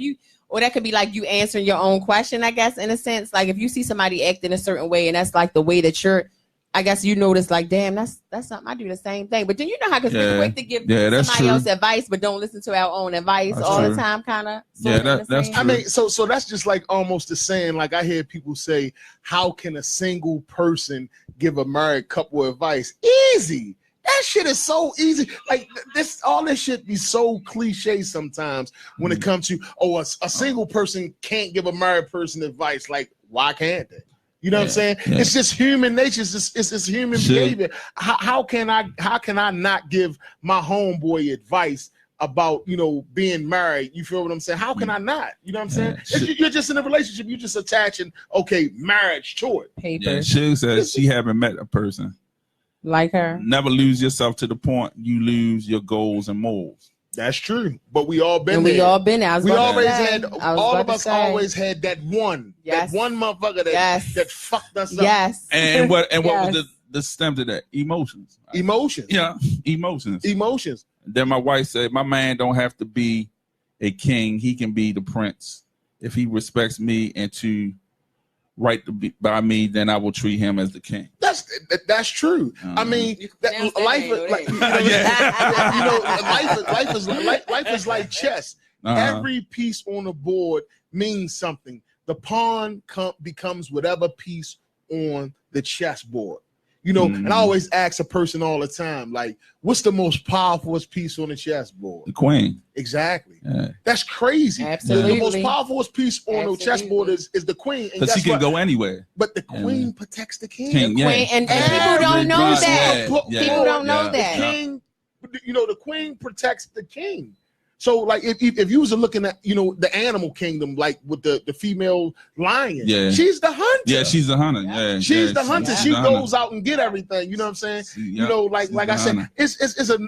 or that could be like you answering your own question, I guess, in a sense. Like if you see somebody acting a certain way and that's like the way that you're, I guess you notice like, damn, that's something I do the same thing. But then you know how, because we're quick to give somebody else advice, but don't listen to our own advice the time, kind of. That's true. I mean, so that's just like almost the saying, like I hear people say, how can a single person give a married couple advice? Easy. That shit is so easy. Like all this shit be so cliche sometimes when it comes to, a single person can't give a married person advice. Like, why can't they? You know what I'm saying? Yeah. It's just human nature. It's human behavior. How can I not give my homeboy advice about, being married? You feel what I'm saying? How can I not? You know what I'm saying? You're just in a relationship. You're just attaching, marriage to it. Paper. Yeah, she says she haven't met a person like her. Never lose yourself to the point you lose your goals and morals. That's true, but we all been and there. We all been there. All of us always had that one motherfucker that fucked us up. Yes. And what was the stem to that? Emotions. Emotions. Yeah, emotions. Emotions. Then my wife said, my man don't have to be a king. He can be the prince. If he respects me and to right by me, then I will treat him as the king. That's true. I mean, life is like chess. Every piece on the board means something. The pawn becomes whatever piece on the chessboard. And I always ask a person all the time, like, what's the most powerful piece on the chessboard? The queen. Exactly. Yeah. That's crazy. Absolutely. The most powerful piece on the chessboard is the queen. Because she can go anywhere. But the queen protects the king. And people don't know that. People don't know that. The king, the queen protects the king. So, like, if you was looking at, the animal kingdom, like with the female lion, she's the hunter. Yeah, she's the hunter. Yeah, she's the hunter. She goes out and get everything. You know what I'm saying? Like I said, it's a,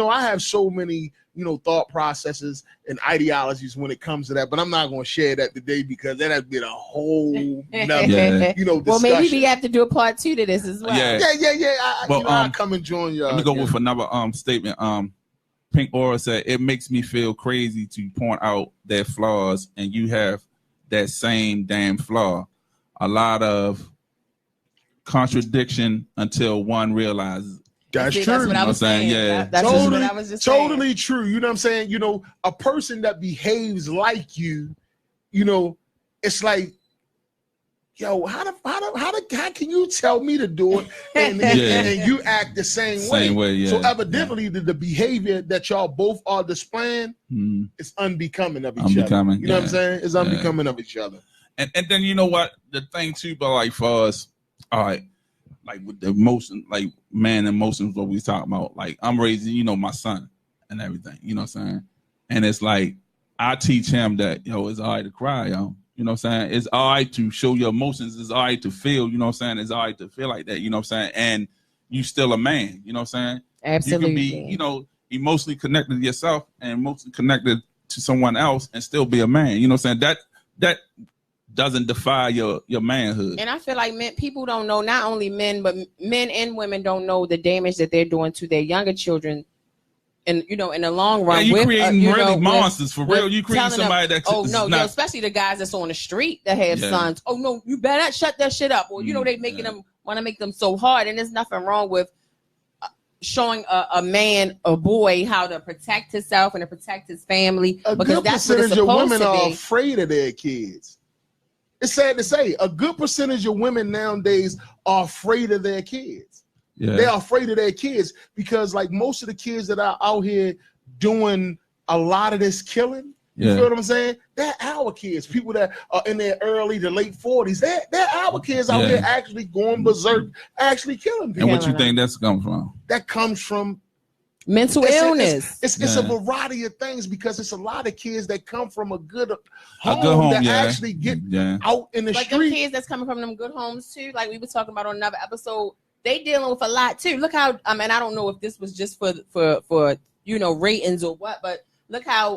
I have so many, thought processes and ideologies when it comes to that, but I'm not going to share that today because that has been a whole nother, discussion. Well, maybe we have to do a part 2 to this as well. Yeah. I'll come and join y'all. Let me go with another statement. Pink Aura said, it makes me feel crazy to point out their flaws, and you have that same damn flaw. A lot of contradiction until one realizes. That's true. That's what I was saying. Yeah. That's totally, what I was just totally saying. true. You know what I'm saying? You know, a person that behaves like you, it's like, yo, how can you tell me to do it and you act the same way? Yeah. So evidently, the behavior that y'all both are displaying is unbecoming of each other. You know what I'm saying? It's unbecoming of each other. And then you know what? The thing too, but like for us, all right, like with the emotion, like man emotions, what we talking about. Like I'm raising, my son and everything. You know what I'm saying? And it's like I teach him that it's all right to cry, yo. You know what I'm saying? It's all right to show your emotions. It's all right to feel, you know what I'm saying? It's all right to feel like that, you know what I'm saying? And you still a man, you know what I'm saying? Absolutely. You can be, emotionally connected to yourself and emotionally connected to someone else and still be a man. You know what I'm saying? That doesn't defy your manhood. And I feel like people don't know, not only men, but men and women don't know the damage that they're doing to their younger children. And in the long run, you're creating really monsters for real. You creating somebody that especially the guys that's on the street that have sons. Oh no, you better not shut that shit up. Or they making them want to make them so hard. And there's nothing wrong with showing a boy how to protect himself and to protect his family. Because that's what it's supposed to be. A good percentage of women are afraid of their kids. It's sad to say, a good percentage of women nowadays are afraid of their kids. Yeah. They are afraid of their kids because, like, most of the kids that are out here doing a lot of this killing, you feel what I'm saying? They're our kids. People that are in their early to late 40s, they're our kids out here actually going berserk, actually killing people. And what you think that's come from? That comes from mental illness. It's a variety of things because it's a lot of kids that come from a good home that actually get out in the street. Like the kids that's coming from them good homes too. Like we were talking about on another episode. They dealing with a lot too. Look how I don't know if this was just for ratings or what, but look how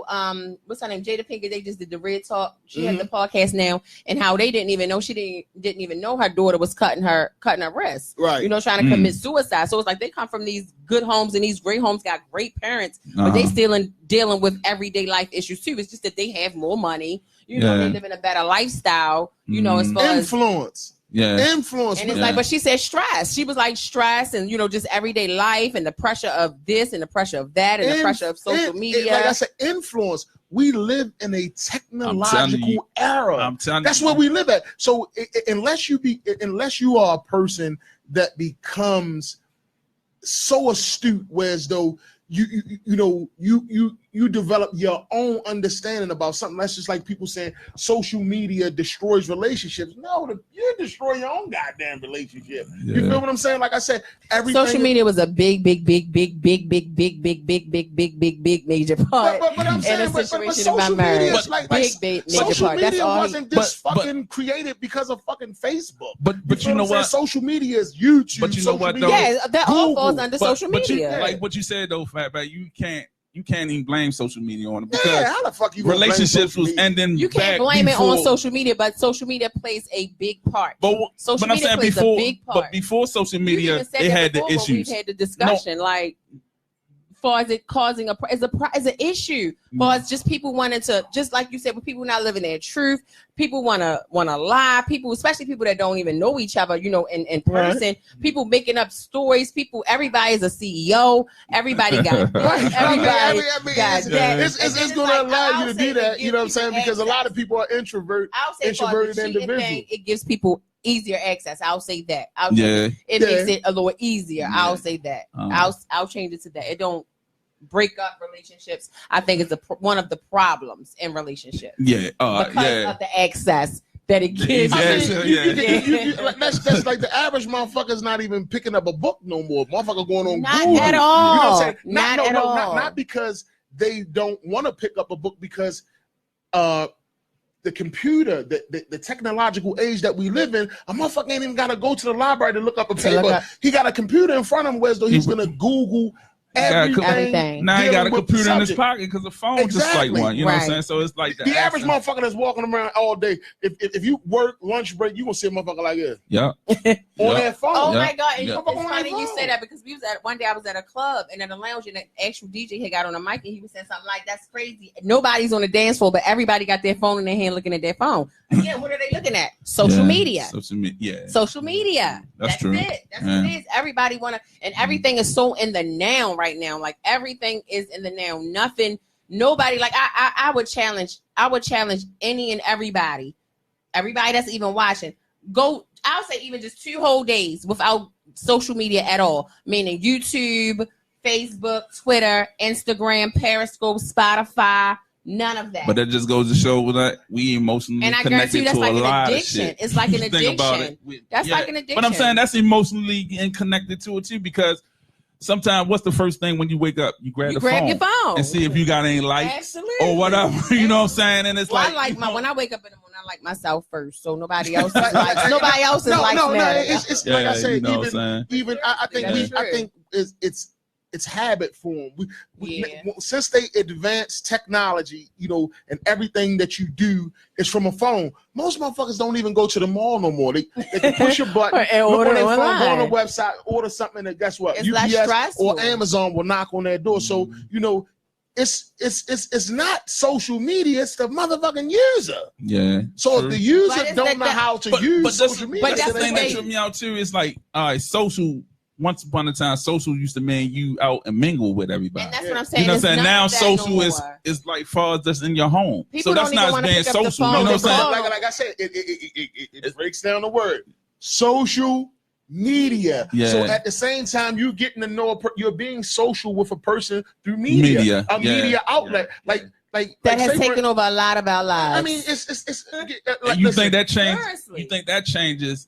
what's her name, Jada Pinkett, they just did the Red Talk. She has the podcast now, and how they didn't even know didn't even know her daughter was cutting her wrist, right? Trying to commit suicide. So it's like they come from these good homes, and these great homes got great parents, but they still dealing with everyday life issues too. It's just that they have more money, they live in a better lifestyle, as far as influence. Influence. And it's like, but she said stress. She was like stress and, just everyday life and the pressure of this and the pressure of that and the pressure of social media. Like I said, influence. We live in a technological era. That's where we live at. So unless you are a person that becomes so astute, whereas though you develop your own understanding about something. That's just like people saying social media destroys relationships. No, you destroy your own goddamn relationship. You feel what I'm saying? Like I said, everything. Social media was a big major part in a situation in my marriage. Big social part. media wasn't just fucking created because of fucking Facebook. But you know what? Social media is YouTube. But you know what? Though? Yeah, that all falls under social media. Like what you said though, Fatback, you can't even blame social media on it because how the fuck you relationships was ending. You can't blame it on social media, but social media plays a big part. But I'm saying before social media, they had the issues. We had the discussion far as it causing as an issue, far as just people wanting to, just like you said, with people not living their truth, people want to lie, people, especially people that don't even know each other, in person, right. People making up stories, everybody is a CEO, everybody got everybody got that. It's going to allow you to do that, you know what I'm saying? Because a lot of people are introverted individuals. It gives people easier access. I'll say that. It makes it a little easier. Yeah. I'll say that. I'll change it to that. It don't break up relationships. I think it's one of the problems in relationships. Yeah. Because of the access that it gives. That's like the average motherfucker's not even picking up a book no more. Motherfucker going on not Google. At all. You know what I'm saying? Not at all. Not because they don't want to pick up a book, because the computer, the technological age that we live in, a motherfucker ain't even got to go to the library to look up a paper. He got a computer in front of him, whereas though he's going to Google Everything. Now he got a computer in his subject. pocket because the phone just like one. You know what I'm saying? So it's like the average motherfucker that's walking around all day. If you work lunch break, you gonna see a motherfucker like this. Yeah. On that phone. Oh my God! And It's funny you say that because one day I was at a club and at a lounge and the actual DJ had got on the mic and he was saying something like, "That's crazy. Nobody's on the dance floor, but everybody got their phone in their hand looking at their phone." Again, what are they looking at? Social media. Social media. That's true. It. That's what it is. Everybody wanna, and everything is so in the now right now. Like everything is in the now. Nobody. Like I would challenge any and everybody that's even watching. I'll say even just 2 whole days without social media at all, meaning YouTube, Facebook, Twitter, Instagram, Periscope, Spotify, none of that. But that just goes to show that we emotionally and I connected guarantee you that's to like a an lot addiction. of shit. It's like an addiction. Think about it. That's like an addiction. But I'm saying that's emotionally and connected to it too, because sometimes what's the first thing when you wake up? You grab your phone and see if you got any likes or whatever. You know what I'm saying? And it's when I wake up in the morning, I like myself first, so nobody else is like nobody else is like it's like I said, even I think it's habit form. Since they advanced technology, and everything that you do is from a phone. Most motherfuckers don't even go to the mall no more. They can push a button, look on their phone, go on a website, order something, and guess what? It's UPS or Amazon will knock on their door. So it's not social media, it's the motherfucking user. Yeah. So if the user don't know how to use social media, but that's the thing that tripped me out too. Is like, all right, social. Once upon a time, social used to mean you out and mingle with everybody. And that's what I'm saying. You know what I'm saying? Now social is like far as just in your home. People so that's not being social. You know what I'm saying? Like I said, it breaks down the word. Social media. Yeah. So at the same time, you getting to know you're being social with a person through media. Media outlet. Like that has taken over a lot of our lives. I mean, it's like, you think that changes? You think that changes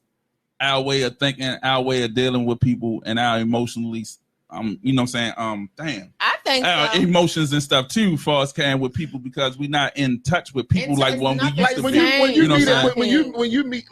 our way of thinking, our way of dealing with people, and our emotionally, you know what I'm saying? I think our emotions and stuff too, far as can with people, because we're not in touch with people like when we used to when you meet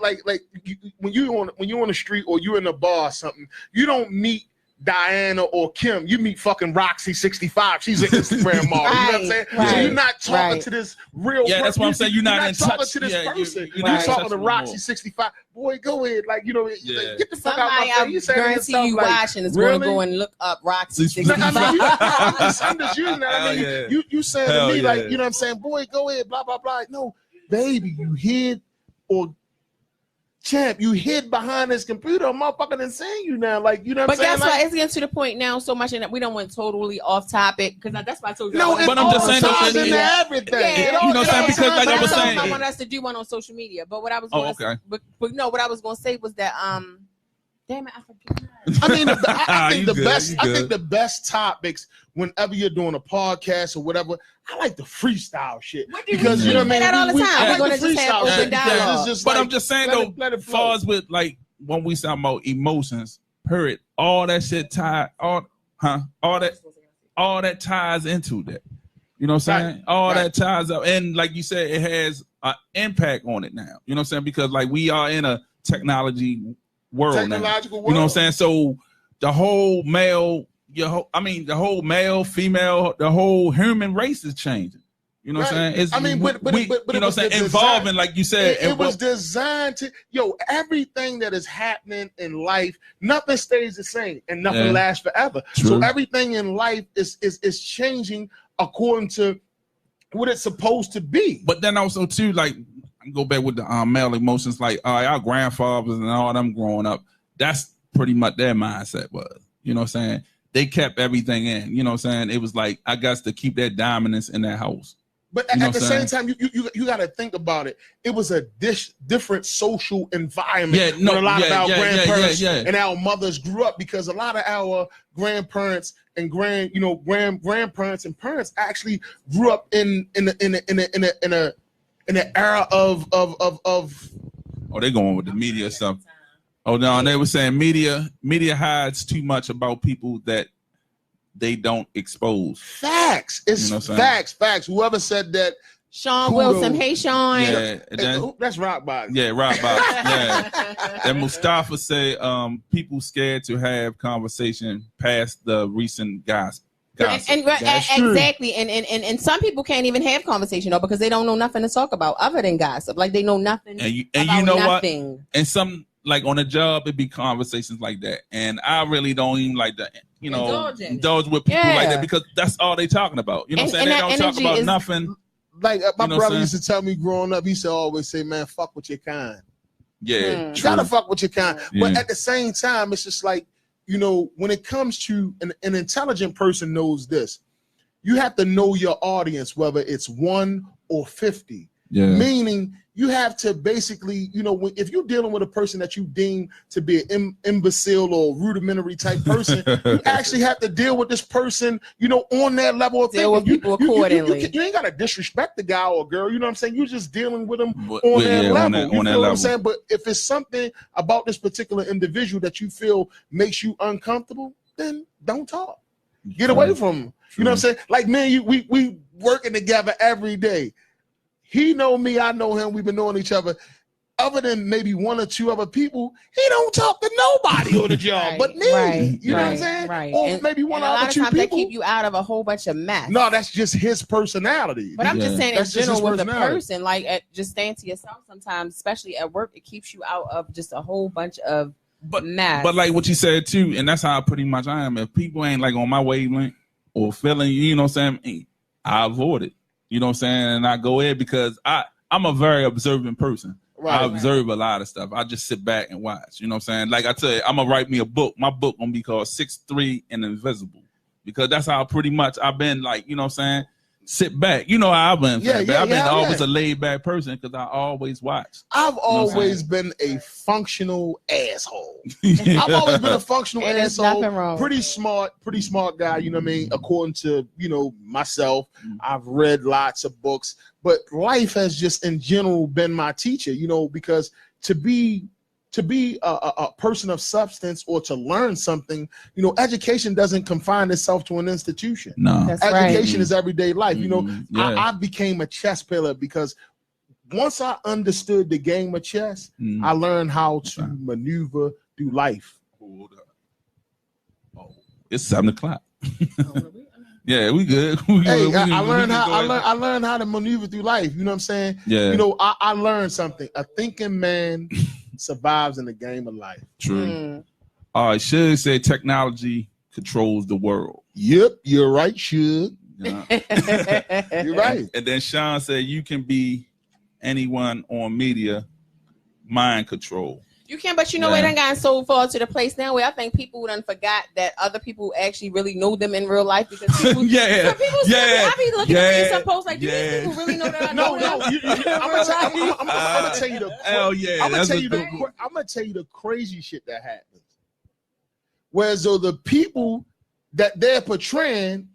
when you're on the street or you're in a bar or something, you don't meet Diana or Kim, you meet fucking Roxy 65. She's an Instagram model. You know what I'm saying? Right. So you're not talking to this real person. That's what I'm saying. You're not in talking touch to this person. You're talking to Roxy 65. Boy, go ahead. Like, get the fuck out of my face. You guarantee you watching is going to go and look up Roxy 65. I'm just using that. I mean, you saying to me, like, you know what I'm saying? Boy, go ahead, blah, blah, blah. No, baby, you hid or champ, you hid behind this computer. I'm motherfucking insane you now. Like, you know what I'm saying? But guess what? It's getting to the point now so much that we don't want totally off topic, because that's why I told you. No, but I'm just saying into everything. Yeah, you know what I'm saying? Because like I was saying, I want us to do one on social media. But what I was going to but no, what I was going to say was that damn it, I forget. I mean, I think the best topics whenever you're doing a podcast or whatever, I like the freestyle shit. Because you know what I mean? That all the time. I like the freestyle shit. But I'm just saying though, as far as with like when we talk about emotions, period, all that shit all that ties into that. You know what I'm saying? All that ties up, and like you said, it has an impact on it now. You know what I'm saying? Because like we are in a technology world now. You know what I'm saying? So the whole male, the whole male, female, the whole human race is changing. You know what I'm saying? But you know what I'm saying? Evolving, like you said. It was designed to, everything that is happening in life, nothing stays the same and nothing lasts forever. True. So everything in life is changing according to what it's supposed to be. But then also too, like, go back with the male emotions, like our grandfathers and all them growing up, that's pretty much their mindset was. You know what I'm saying? They kept everything in. You know what I'm saying? It was like, I got to keep that dominance in that house. But at the same time, you got to think about it. It was a different social environment when a lot of our grandparents and our mothers grew up, because a lot of our grandparents and grandparents and parents actually grew up in an era of they going with the media stuff. Oh no, they were saying media hides too much about people that they don't expose. Facts. It's facts. Whoever said that Sean Kudos. Wilson. Hey, Sean. Yeah, and then, That's Rockbox. yeah, Rob Box. Yeah. And Mustafa said people scared to have conversation past the recent gossip. And exactly, and some people can't even have conversation though because they don't know nothing to talk about other than gossip. Like they know nothing. And you about know nothing. what? And some like on the job, it be conversations like that. And I really don't even like that. You know, indulge with people like that because that's all they talking about. You know what I'm saying? They don't talk about nothing. Like my brother used to tell me growing up, he used to always say, "Man, fuck with your kind." Yeah, try to fuck with your kind. But at the same time, it's just like, you know, when it comes to an intelligent person knows this, you have to know your audience, whether it's 1 or 50. Yeah. Meaning you have to basically, you know, if you're dealing with a person that you deem to be an imbecile or rudimentary type person, you actually have to deal with this person, you know, on that level of deal with people accordingly. You ain't got to disrespect the guy or girl, you know what I'm saying? You're just dealing with them on that level. You know what I'm saying? But if it's something about this particular individual that you feel makes you uncomfortable, then don't talk. Get away from him. You know what I'm saying? Like, man, we working together every day. He know me, I know him. We've been knowing each other. Other than maybe 1 or 2 other people, he don't talk to nobody on the job but me. You know what I'm saying? Right. Or and, maybe 1 or 2 people. A lot of times they keep you out of a whole bunch of mess. No, that's just his personality. But I'm just saying in general with the person, like just staying to yourself sometimes, especially at work, it keeps you out of just a whole bunch of mess. But like what you said too, and that's how pretty much I am. If people ain't like on my wavelength or feeling, you know what I'm saying, I avoid it. You know what I'm saying? And I go in because I'm a very observant person. Right, I observe a lot of stuff. I just sit back and watch. You know what I'm saying? Like I tell you, I'm going to write me a book. My book going to be called 6'3" and Invisible. Because that's how pretty much I've been like, you know what I'm saying? Sit back. You know how I've been. I've been always a laid back person because I always watch. I've always been a functional asshole. I've always been a functional asshole. Pretty smart guy, you know what I mean? According to, you know, myself, I've read lots of books, but life has just in general been my teacher, you know, because to be a person of substance or to learn something, you know, education doesn't confine itself to an institution. No, that's education is everyday life. You know, I became a chess player because once I understood the game of chess, I learned how to maneuver through life. It's 7 o'clock. Yeah, we good. I learned how to maneuver through life. You know what I'm saying? Yeah. You know, I learned something. A thinking man survives in the game of life. True. All right, Suge said technology controls the world. Yep, you're right, Suge. Yeah. You're right. And then Sean said you can be anyone on media, mind control. You can, but you know, it done gotten so far to the place now where I think people done forgot that other people actually really know them in real life because people, I be looking at some posts like, do these people really know that I know them? I'm gonna tell you I'm gonna tell you the crazy shit that happens. Whereas though the people that they're portraying,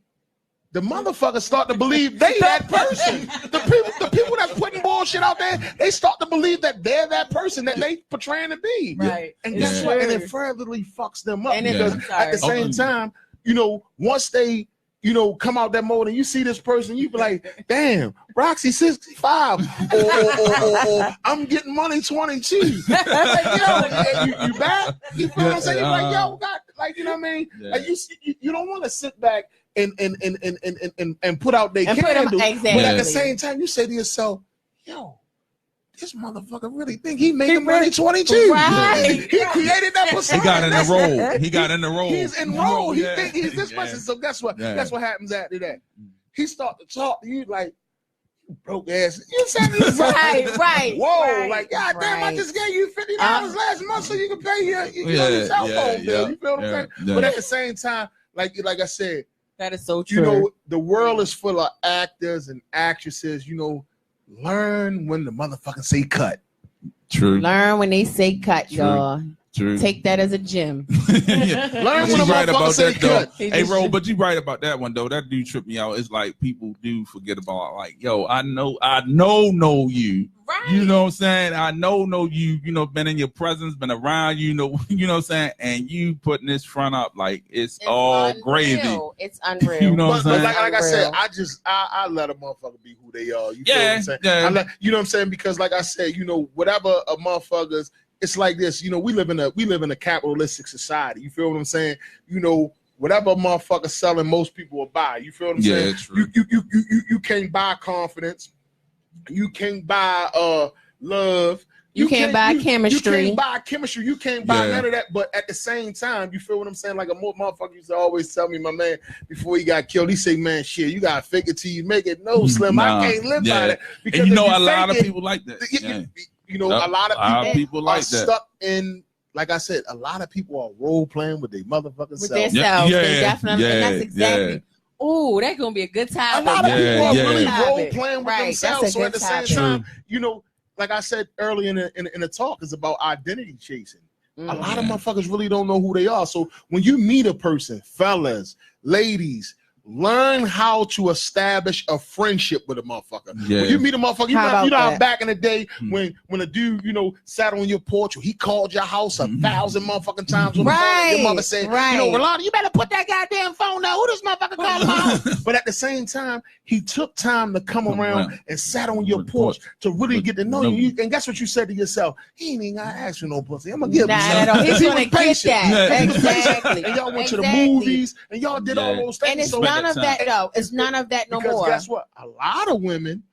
the motherfuckers start to believe they that person. The people that's putting bullshit out there, they start to believe that they're that person that they portraying to be. Right. And guess what? And it furtherly fucks them up because at the same time, you know, once they, you know, come out that mode and you see this person, you be like, damn, Roxy 65 or I'm getting money 22. Like, you back? You feel what I'm saying? You're like, yo, God, like, you know what I mean? Yeah. Like you don't want to sit back and put out their candle. Exactly. But at the same time, you say to yourself, yo, this motherfucker really think he making money 22. Right. He created that persona. He got in the role. He's enrolled. He think he's this person. So guess what? That's what happens after that. He start to talk to you like, you broke ass. You said this right. Whoa, like, God damn, I just gave you $50 last month so you can pay your cell phone bill. You feel what I'm saying? Yeah. But at the same time, like I said, that is so true. You know, the world is full of actors and actresses, you know. Learn when the motherfuckers say cut. True. Learn when they say cut, y'all. True. Take that as a gem. Yeah. Learn when a right about motherfucker say that, though. cut. Hey, Ro, but you right about that one though. That do trip me out. It's like people do forget about like, yo, I know you. Right. You know what I'm saying? I know you. You know, been in your presence, been around. You know what I'm saying? And you putting this front up like it's all unreal. gravy. It's unreal. You know what I'm But saying? like I said, I let a motherfucker be who they are. You feel what I'm saying? Yeah. You know what I'm saying? Because like I said, you know, whatever a motherfuckers, it's like this. You know, we live in a capitalistic society. You feel what I'm saying? You know, whatever a motherfucker selling, most people will buy. You feel what I'm saying? True. You can't buy confidence. You can't buy love. You can't buy chemistry. You can't buy chemistry. You can't buy none of that. But at the same time, you feel what I'm saying? Like a motherfucker used to always tell me, my man, before he got killed, he say, man, shit, you gotta fake it till you make it. No, Slim, I can't live by that. Because and you know, a lot of people like that. You know, a lot of people like are stuck in. Like I said, a lot of people are role playing with their motherfucking self. They definitely, and that's exactly. Oh, that's gonna be a good time. A lot of people are really role playing with right. themselves. So at the same time, you know, like I said earlier in the talk, is about identity chasing. A lot of motherfuckers really don't know who they are. So when you meet a person, fellas, ladies, learn how to establish a friendship with a motherfucker. When you meet a motherfucker, you know how back in the day when a dude, you know, sat on your porch or he called your house 1,000 motherfucking times on the phone. Your mother said, you know, Rolanda, you better put that goddamn phone down. Who this motherfucker calling my house? But at the same time, he took time to come around and sat on your porch to really get to know you. And guess what you said to yourself? He ain't even gotta ask for no pussy. I'm gonna give him something. He's gonna get that. Exactly. And y'all went to the movies and y'all did all those things. And it's none of that though. It's none of that no more. Because guess what? A lot of women,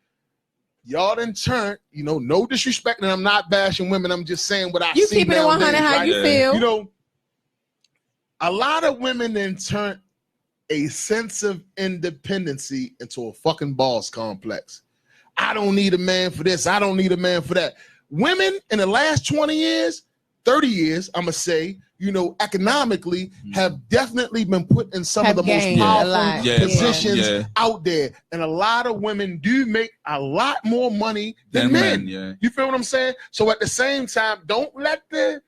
y'all done turned, you know, no disrespect, and I'm not bashing women. I'm just saying what I see. You keep it 100 how you feel. You know, a lot of women then turn a sense of independency into a fucking boss complex. I don't need a man for this. I don't need a man for that. Women in the last 20 years, 30 years, I'm going to say, you know, economically have definitely been put in some of the most powerful positions out there. And a lot of women do make a lot more money than men. You feel what I'm saying? So at the same time, don't let the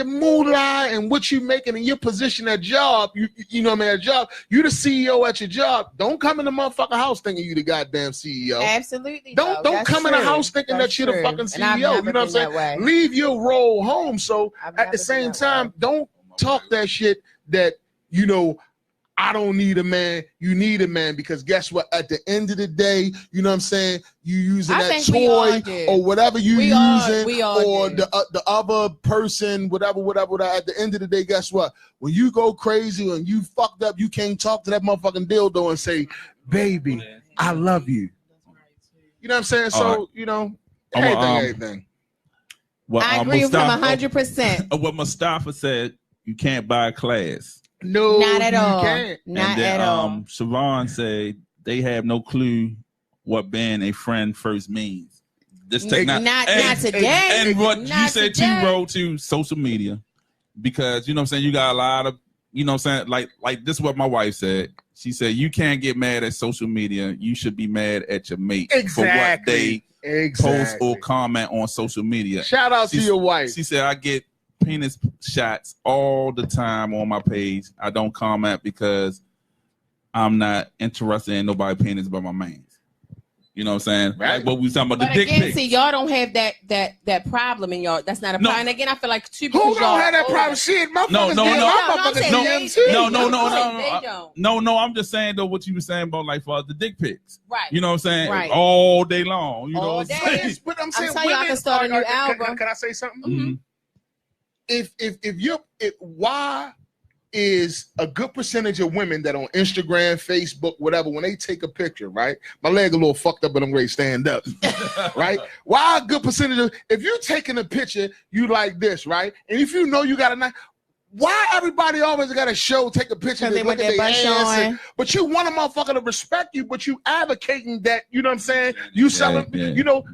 moolah and what you making in your position at job, you know what I mean, at job, you the CEO at your job. Don't come in the motherfucking house thinking you the goddamn CEO. Absolutely. Don't come in the house thinking that you're the fucking CEO. You know what I'm saying? Leave your role home. So at the same time, don't talk that shit that, you know, I don't need a man. You need a man, because guess what? At the end of the day, you know what I'm saying? You using that toy or whatever you using, or the other person, whatever. At the end of the day, guess what? When you go crazy and you fucked up, you can't talk to that motherfucking dildo and say, "Baby, I love you." You know what I'm saying? So you know, everything. Well, I agree with him 100%. What Mustafa said, you can't buy a class. No, not at all. Can't. Not at all. Siobhan said they have no clue what being a friend first means. Not today. And what you said too, bro, to social media, because you know what I'm saying, you got a lot of, you know what I'm saying, like this is what my wife said. She said you can't get mad at social media. You should be mad at your mate for what they post or comment on social media. Shout out to your wife. She said I get penis shots all the time on my page. I don't comment because I'm not interested in nobody penis but my man's. You know what I'm saying? Right. Like what we was talking about, the dick pic. See, y'all don't have that problem in y'all. That's not a problem. And again, I feel like two people. Who don't have that problem? Shit, No. I'm just saying though what you were saying about like for the dick pics. Right. You know what I'm saying? Right. All day long. You know all what I'm day. saying? But I'm saying, I can start a new album. Can I say something? Mm-hmm. Why is a good percentage of women that on Instagram, Facebook, whatever, when they take a picture, right? My leg a little fucked up, but I'm ready to stand up, right? Why a good percentage of, if you're taking a picture, you like this, right? And if you know you got a nice, why everybody always got to take a picture, they look at their ass, but you want a motherfucker to respect you, but you advocating that, you know what I'm saying? You selling, you know,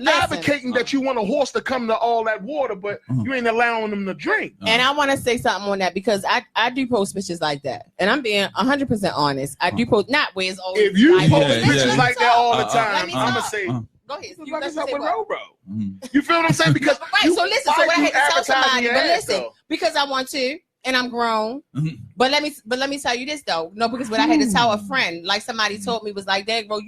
advocating that you want a horse to come to all that water, but you ain't allowing them to drink. And I want to say something on that, because I do post pictures like that, and I'm being 100% honest. I do post, not where it's always. If you post pictures like that all the time, I'm gonna say Go ahead. What You the fuck let is me up say with what? Roro? You feel what I'm saying? Because right. So listen. So what I had to tell somebody, but listen, though? because I want to, and I'm grown. Mhm. But let me tell you this though. No, because what I had to tell a friend, like somebody told me, was like, "Dad, bro,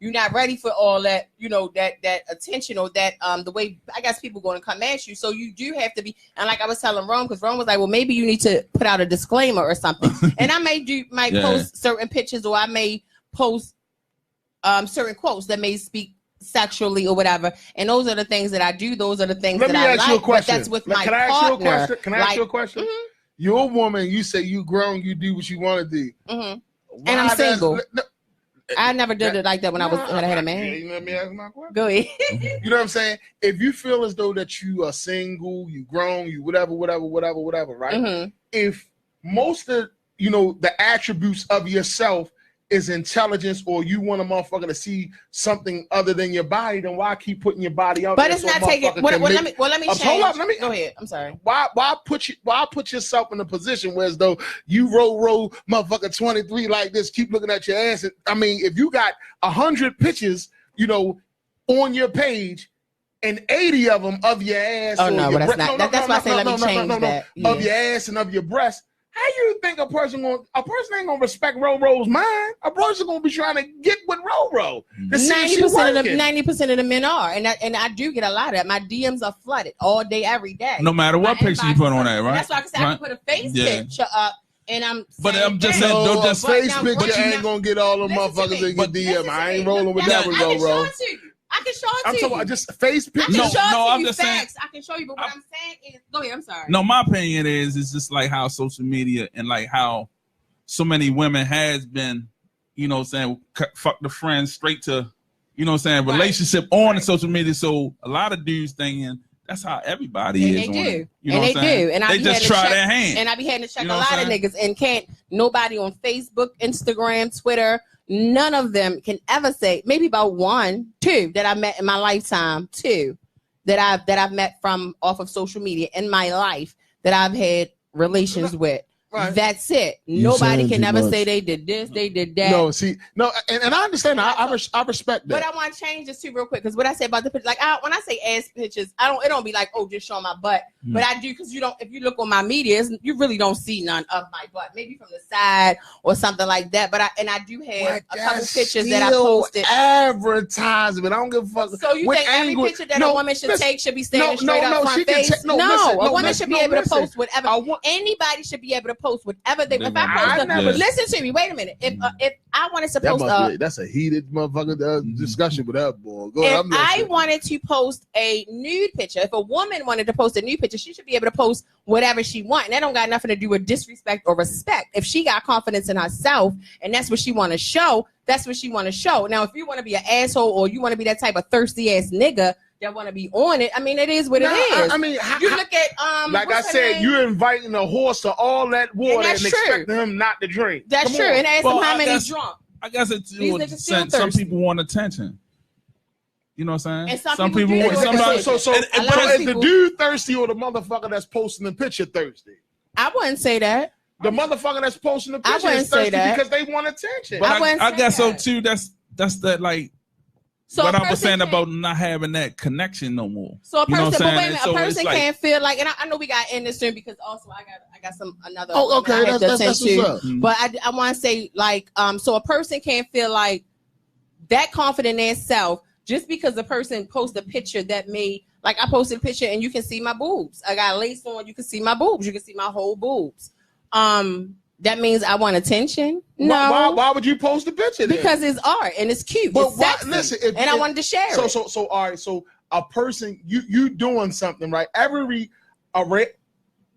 you're not ready for all that, that attention or that the way I guess people going to come at you. So you do have to be." And like I was telling Rome, because Rome was like, "Well, maybe you need to put out a disclaimer or something." And I might post certain pictures, or I may post certain quotes that may speak sexually or whatever. And those are the things that I do. Those are the things that I like. Let me ask you a question. But that's with my Can I ask you a question? Can I ask you a question? Mm-hmm. You're a woman. You say you grown. You do what you want to do. Mm-hmm. And I'm single. I never did it like that when I had a man. You let me ask my question. Go ahead. You know what I'm saying? If you feel as though that you are single, you grown, you whatever, right? Mm-hmm. If most of the attributes of yourself is intelligence, or you want a motherfucker to see something other than your body, then why keep putting your body out? But there it's not taking. Let me change. Hold up, Go ahead. I'm sorry. Why put yourself in a position where as though you roll motherfucker 23 like this, keep looking at your ass? I mean, if you got 100 pictures, on your page, and 80 of them of your ass. Oh no, but that's not. That's why I say let me change that. Of your ass and of your breast. How you think a person ain't gonna respect Roro's mind? A person gonna be trying to get with Roro. 90% of the men are, and I do get a lot of that. My DMs are flooded all day, every day. No matter what picture you put on that, right? That's why I can say I can put a face picture up, and I'm. But I'm just saying, don't just face picture ain't gonna get all the motherfuckers in your DM. I ain't rolling with that with Roro. I can show it to you. I'm talking about just face picture. I'm just saying. I can show you, but what I'm saying is, go ahead. I'm sorry. No, my opinion is it's just like how social media and like how so many women has been, fuck the friends straight to, relationship on the social media. So a lot of dudes thinking that's how everybody is. They do. They do. And they just try their hand. And I be having to check a lot of niggas, and can't nobody on Facebook, Instagram, Twitter. None of them can ever say, maybe about 1, 2 that I met in my lifetime, 2 that I've met from off of social media in my life that I've had relations with. Right. That's it. Nobody can ever say they did this, they did that. No, see, no, and I understand. I respect that. But I want to change this too real quick, because what I say about the pictures, like when I say ass pictures, it don't be like, oh, just showing my butt. But I do, because if you look on my media, you really don't see none of my butt. Maybe from the side or something like that. But I do have a couple pictures that I posted. Advertisement. I don't give a fuck. So you think every picture that a woman should take should be standing straight up front face? A woman should be able to post whatever. Anybody should be able to post whatever they. If I post, listen to me. Wait a minute. If I wanted to post, that's a heated motherfucker discussion with that boy. Go ahead. If I wanted to post a nude picture, if a woman wanted to post a nude picture, she should be able to post whatever she wants. And that don't got nothing to do with disrespect or respect. If she got confidence in herself and that's what she want to show, that's what she want to show. Now, if you want to be an asshole or you want to be that type of thirsty ass nigga that want to be on it, I mean, it is what it is. I mean, you look at like I said, you're inviting a horse to all that water and expecting him not to drink. That's true. And ask him how many drunk. I guess some people want attention. You know what I'm saying? And some people want somebody. So is the dude thirsty or the motherfucker that's posting the picture thirsty? I wouldn't say that. The motherfucker that's posting the picture is thirsty because they want attention. But I guess so too. That's that like. So what I was saying about not having that connection no more. So a person, but wait a minute, a person can't feel like, and I know we got in this soon because also I got another. Oh, okay, that's what's up. But I want to say like, so a person can't feel like that confident in self just because a person posts a picture that may, like I posted a picture and you can see my boobs. I got lace on, you can see my boobs, you can see my whole boobs. That means I want attention. No. Why would you post a picture then? Because it's art and it's cute. But listen, I wanted to share it. So all right. So a person, you doing something, right?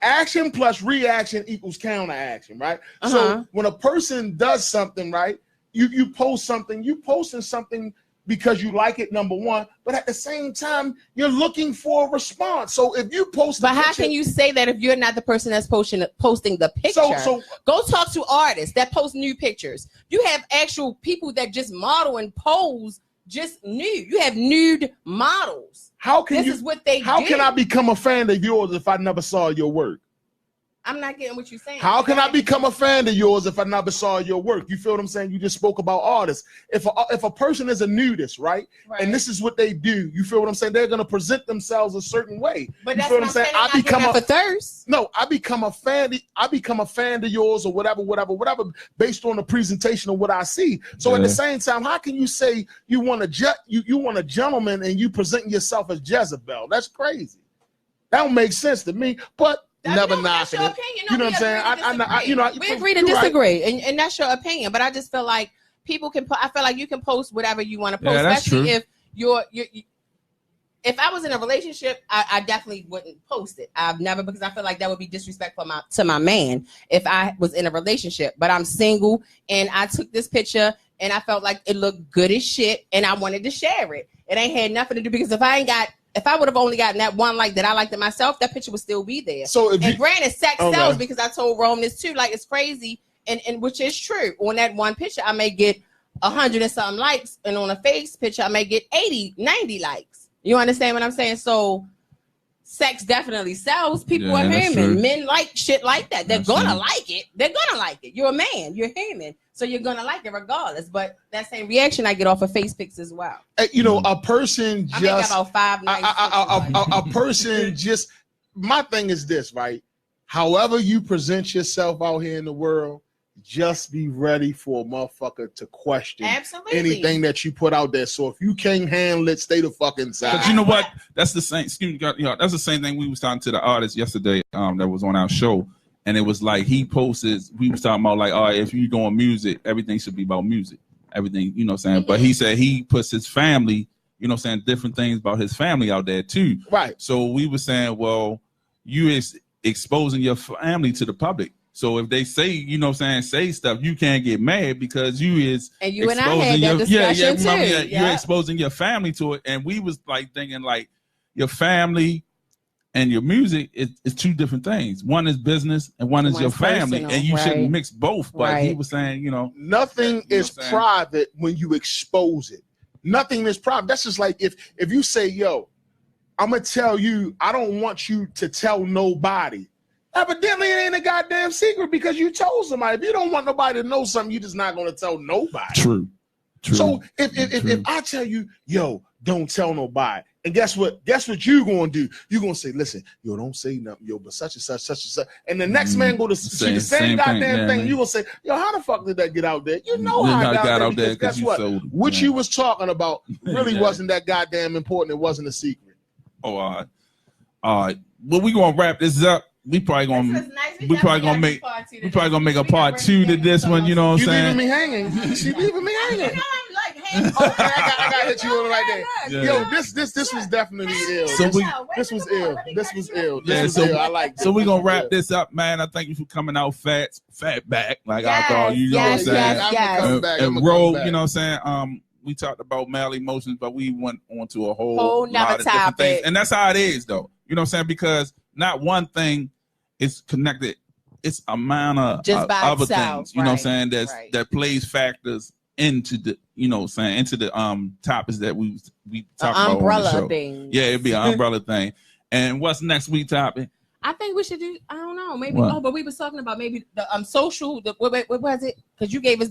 Action plus reaction equals counteraction, right? So when a person does something, right, you post something, you posting something because you like it, number one, but at the same time, you're looking for a response. So if you post But how can you say that if you're not the person that's posting the picture? So go talk to artists that post new pictures. You have actual people that just model and pose just nude. You have nude models. How can this is what they How do. can I become a fan of yours if I never saw your work? I'm not getting what you're saying. How can I become a fan of yours if I never saw your work? You feel what I'm saying? You just spoke about artists. If a person is a nudist, right? And this is what they do, you feel what I'm saying? They're gonna present themselves a certain way. But you that's feel what I'm saying. I become a thirst. No, I become a fan. I become a fan of yours or whatever, based on the presentation of what I see. So at the same time, how can you say you want a gentleman and you presenting yourself as Jezebel? That's crazy. That don't make sense to me. But never knocking it. You know what I'm saying? We agree to disagree, and that's your opinion. But I just feel like people can. I feel like you can post whatever you want to post, especially if you're. If I was in a relationship, I definitely wouldn't post it. I've never, because I feel like that would be disrespectful to my man if I was in a relationship. But I'm single, and I took this picture, and I felt like it looked good as shit, and I wanted to share it. It ain't had nothing to do, because if I would have only gotten that one like that I liked it myself, that picture would still be there. So granted, sex sells, because I told Rome this too. Like, it's crazy, and which is true. On that one picture, I may get 100 and something likes, and on a face picture, I may get 80, 90 likes. You understand what I'm saying? So sex definitely sells. People are human. Men like shit like that. They're gonna like it. They're gonna like it. You're a man. You're human. So you're gonna like it regardless. But that same reaction I get off of face pics as well. You know, a person just. I think about 5 nights. A person just. My thing is this, right? However you present yourself out here in the world, just be ready for a motherfucker to question anything that you put out there. So if you can't handle it, stay the fuck inside. But you know what? That's the same. Excuse me, that's the same thing we was talking to the artist yesterday. That was on our show, and it was like he posted. We was talking about like, all right, if you're doing music, everything should be about music. Everything, you know, what I'm saying. But he said he puts his family, you know, what I'm saying, different things about his family out there too. Right. So we were saying, well, you is exposing your family to the public. So if they say, you know what I'm saying, say stuff, you can't get mad because you is and you and I had that discussion too. You're exposing your family to it. And we was like thinking like your family and your music is two different things. One is business and one is your family. Personal, and you shouldn't mix both. But he was saying, you know. Nothing is private when you expose it. Nothing is private. That's just like if you say, yo, I'm going to tell you, I don't want you to tell nobody. Evidently, it ain't a goddamn secret because you told somebody. If you don't want nobody to know something, you're just not going to tell nobody. True. So if I tell you, yo, don't tell nobody, and guess what you going to do? You're going to say, listen, yo, don't say nothing, yo, but such and such. And the next man go to see the same goddamn thing. You going to say, yo, how the fuck did that get out there? You know how I got out there. Guess what? What you was talking about really wasn't that goddamn important. It wasn't a secret. Oh, all right. Well, we going to wrap this up. We probably gonna make a part 2 to this one. You know what I'm saying? Leaving me hanging. She leaving me hanging. Okay, I got hit you on right there. Yo, this was definitely ill. This was ill. I like. So we gonna wrap this up, man. I thank you for coming out fat back, like I thought. You know what I'm saying? And Roll, you know what I'm saying? We talked about male emotions, but we went on to a whole lot of different things, and that's how it is, though. You know what I'm saying? Because not one thing is connected. It's a amount of other things, you know what I'm saying, that plays factors into the, you know what I'm saying, into the topics that we talk about umbrella on the show. Thing. Yeah, it'd be an umbrella thing. And what's next week topic? I think we should do, I don't know, maybe but we was talking about maybe the social, what was it? Because you gave us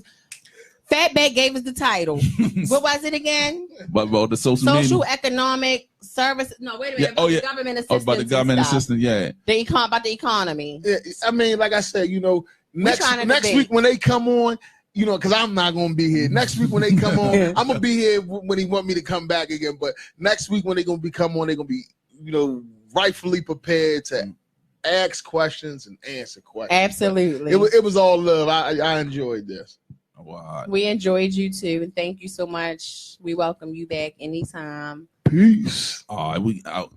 Fatback gave us the title. What was it again? But the social economic service. No, wait a minute. Government assistance. About the government assistance. Yeah. About the economy. Yeah, I mean, like I said, you know, next week when they come on, you know, because I'm not gonna be here. Next week when they come on, I'm gonna be here when he want me to come back again. But next week when they're gonna come on, they're gonna be, you know, rightfully prepared to ask questions and answer questions. Absolutely. It was all love. I enjoyed this. Wow. We enjoyed you too, and thank you so much. We welcome you back anytime. Peace. We out.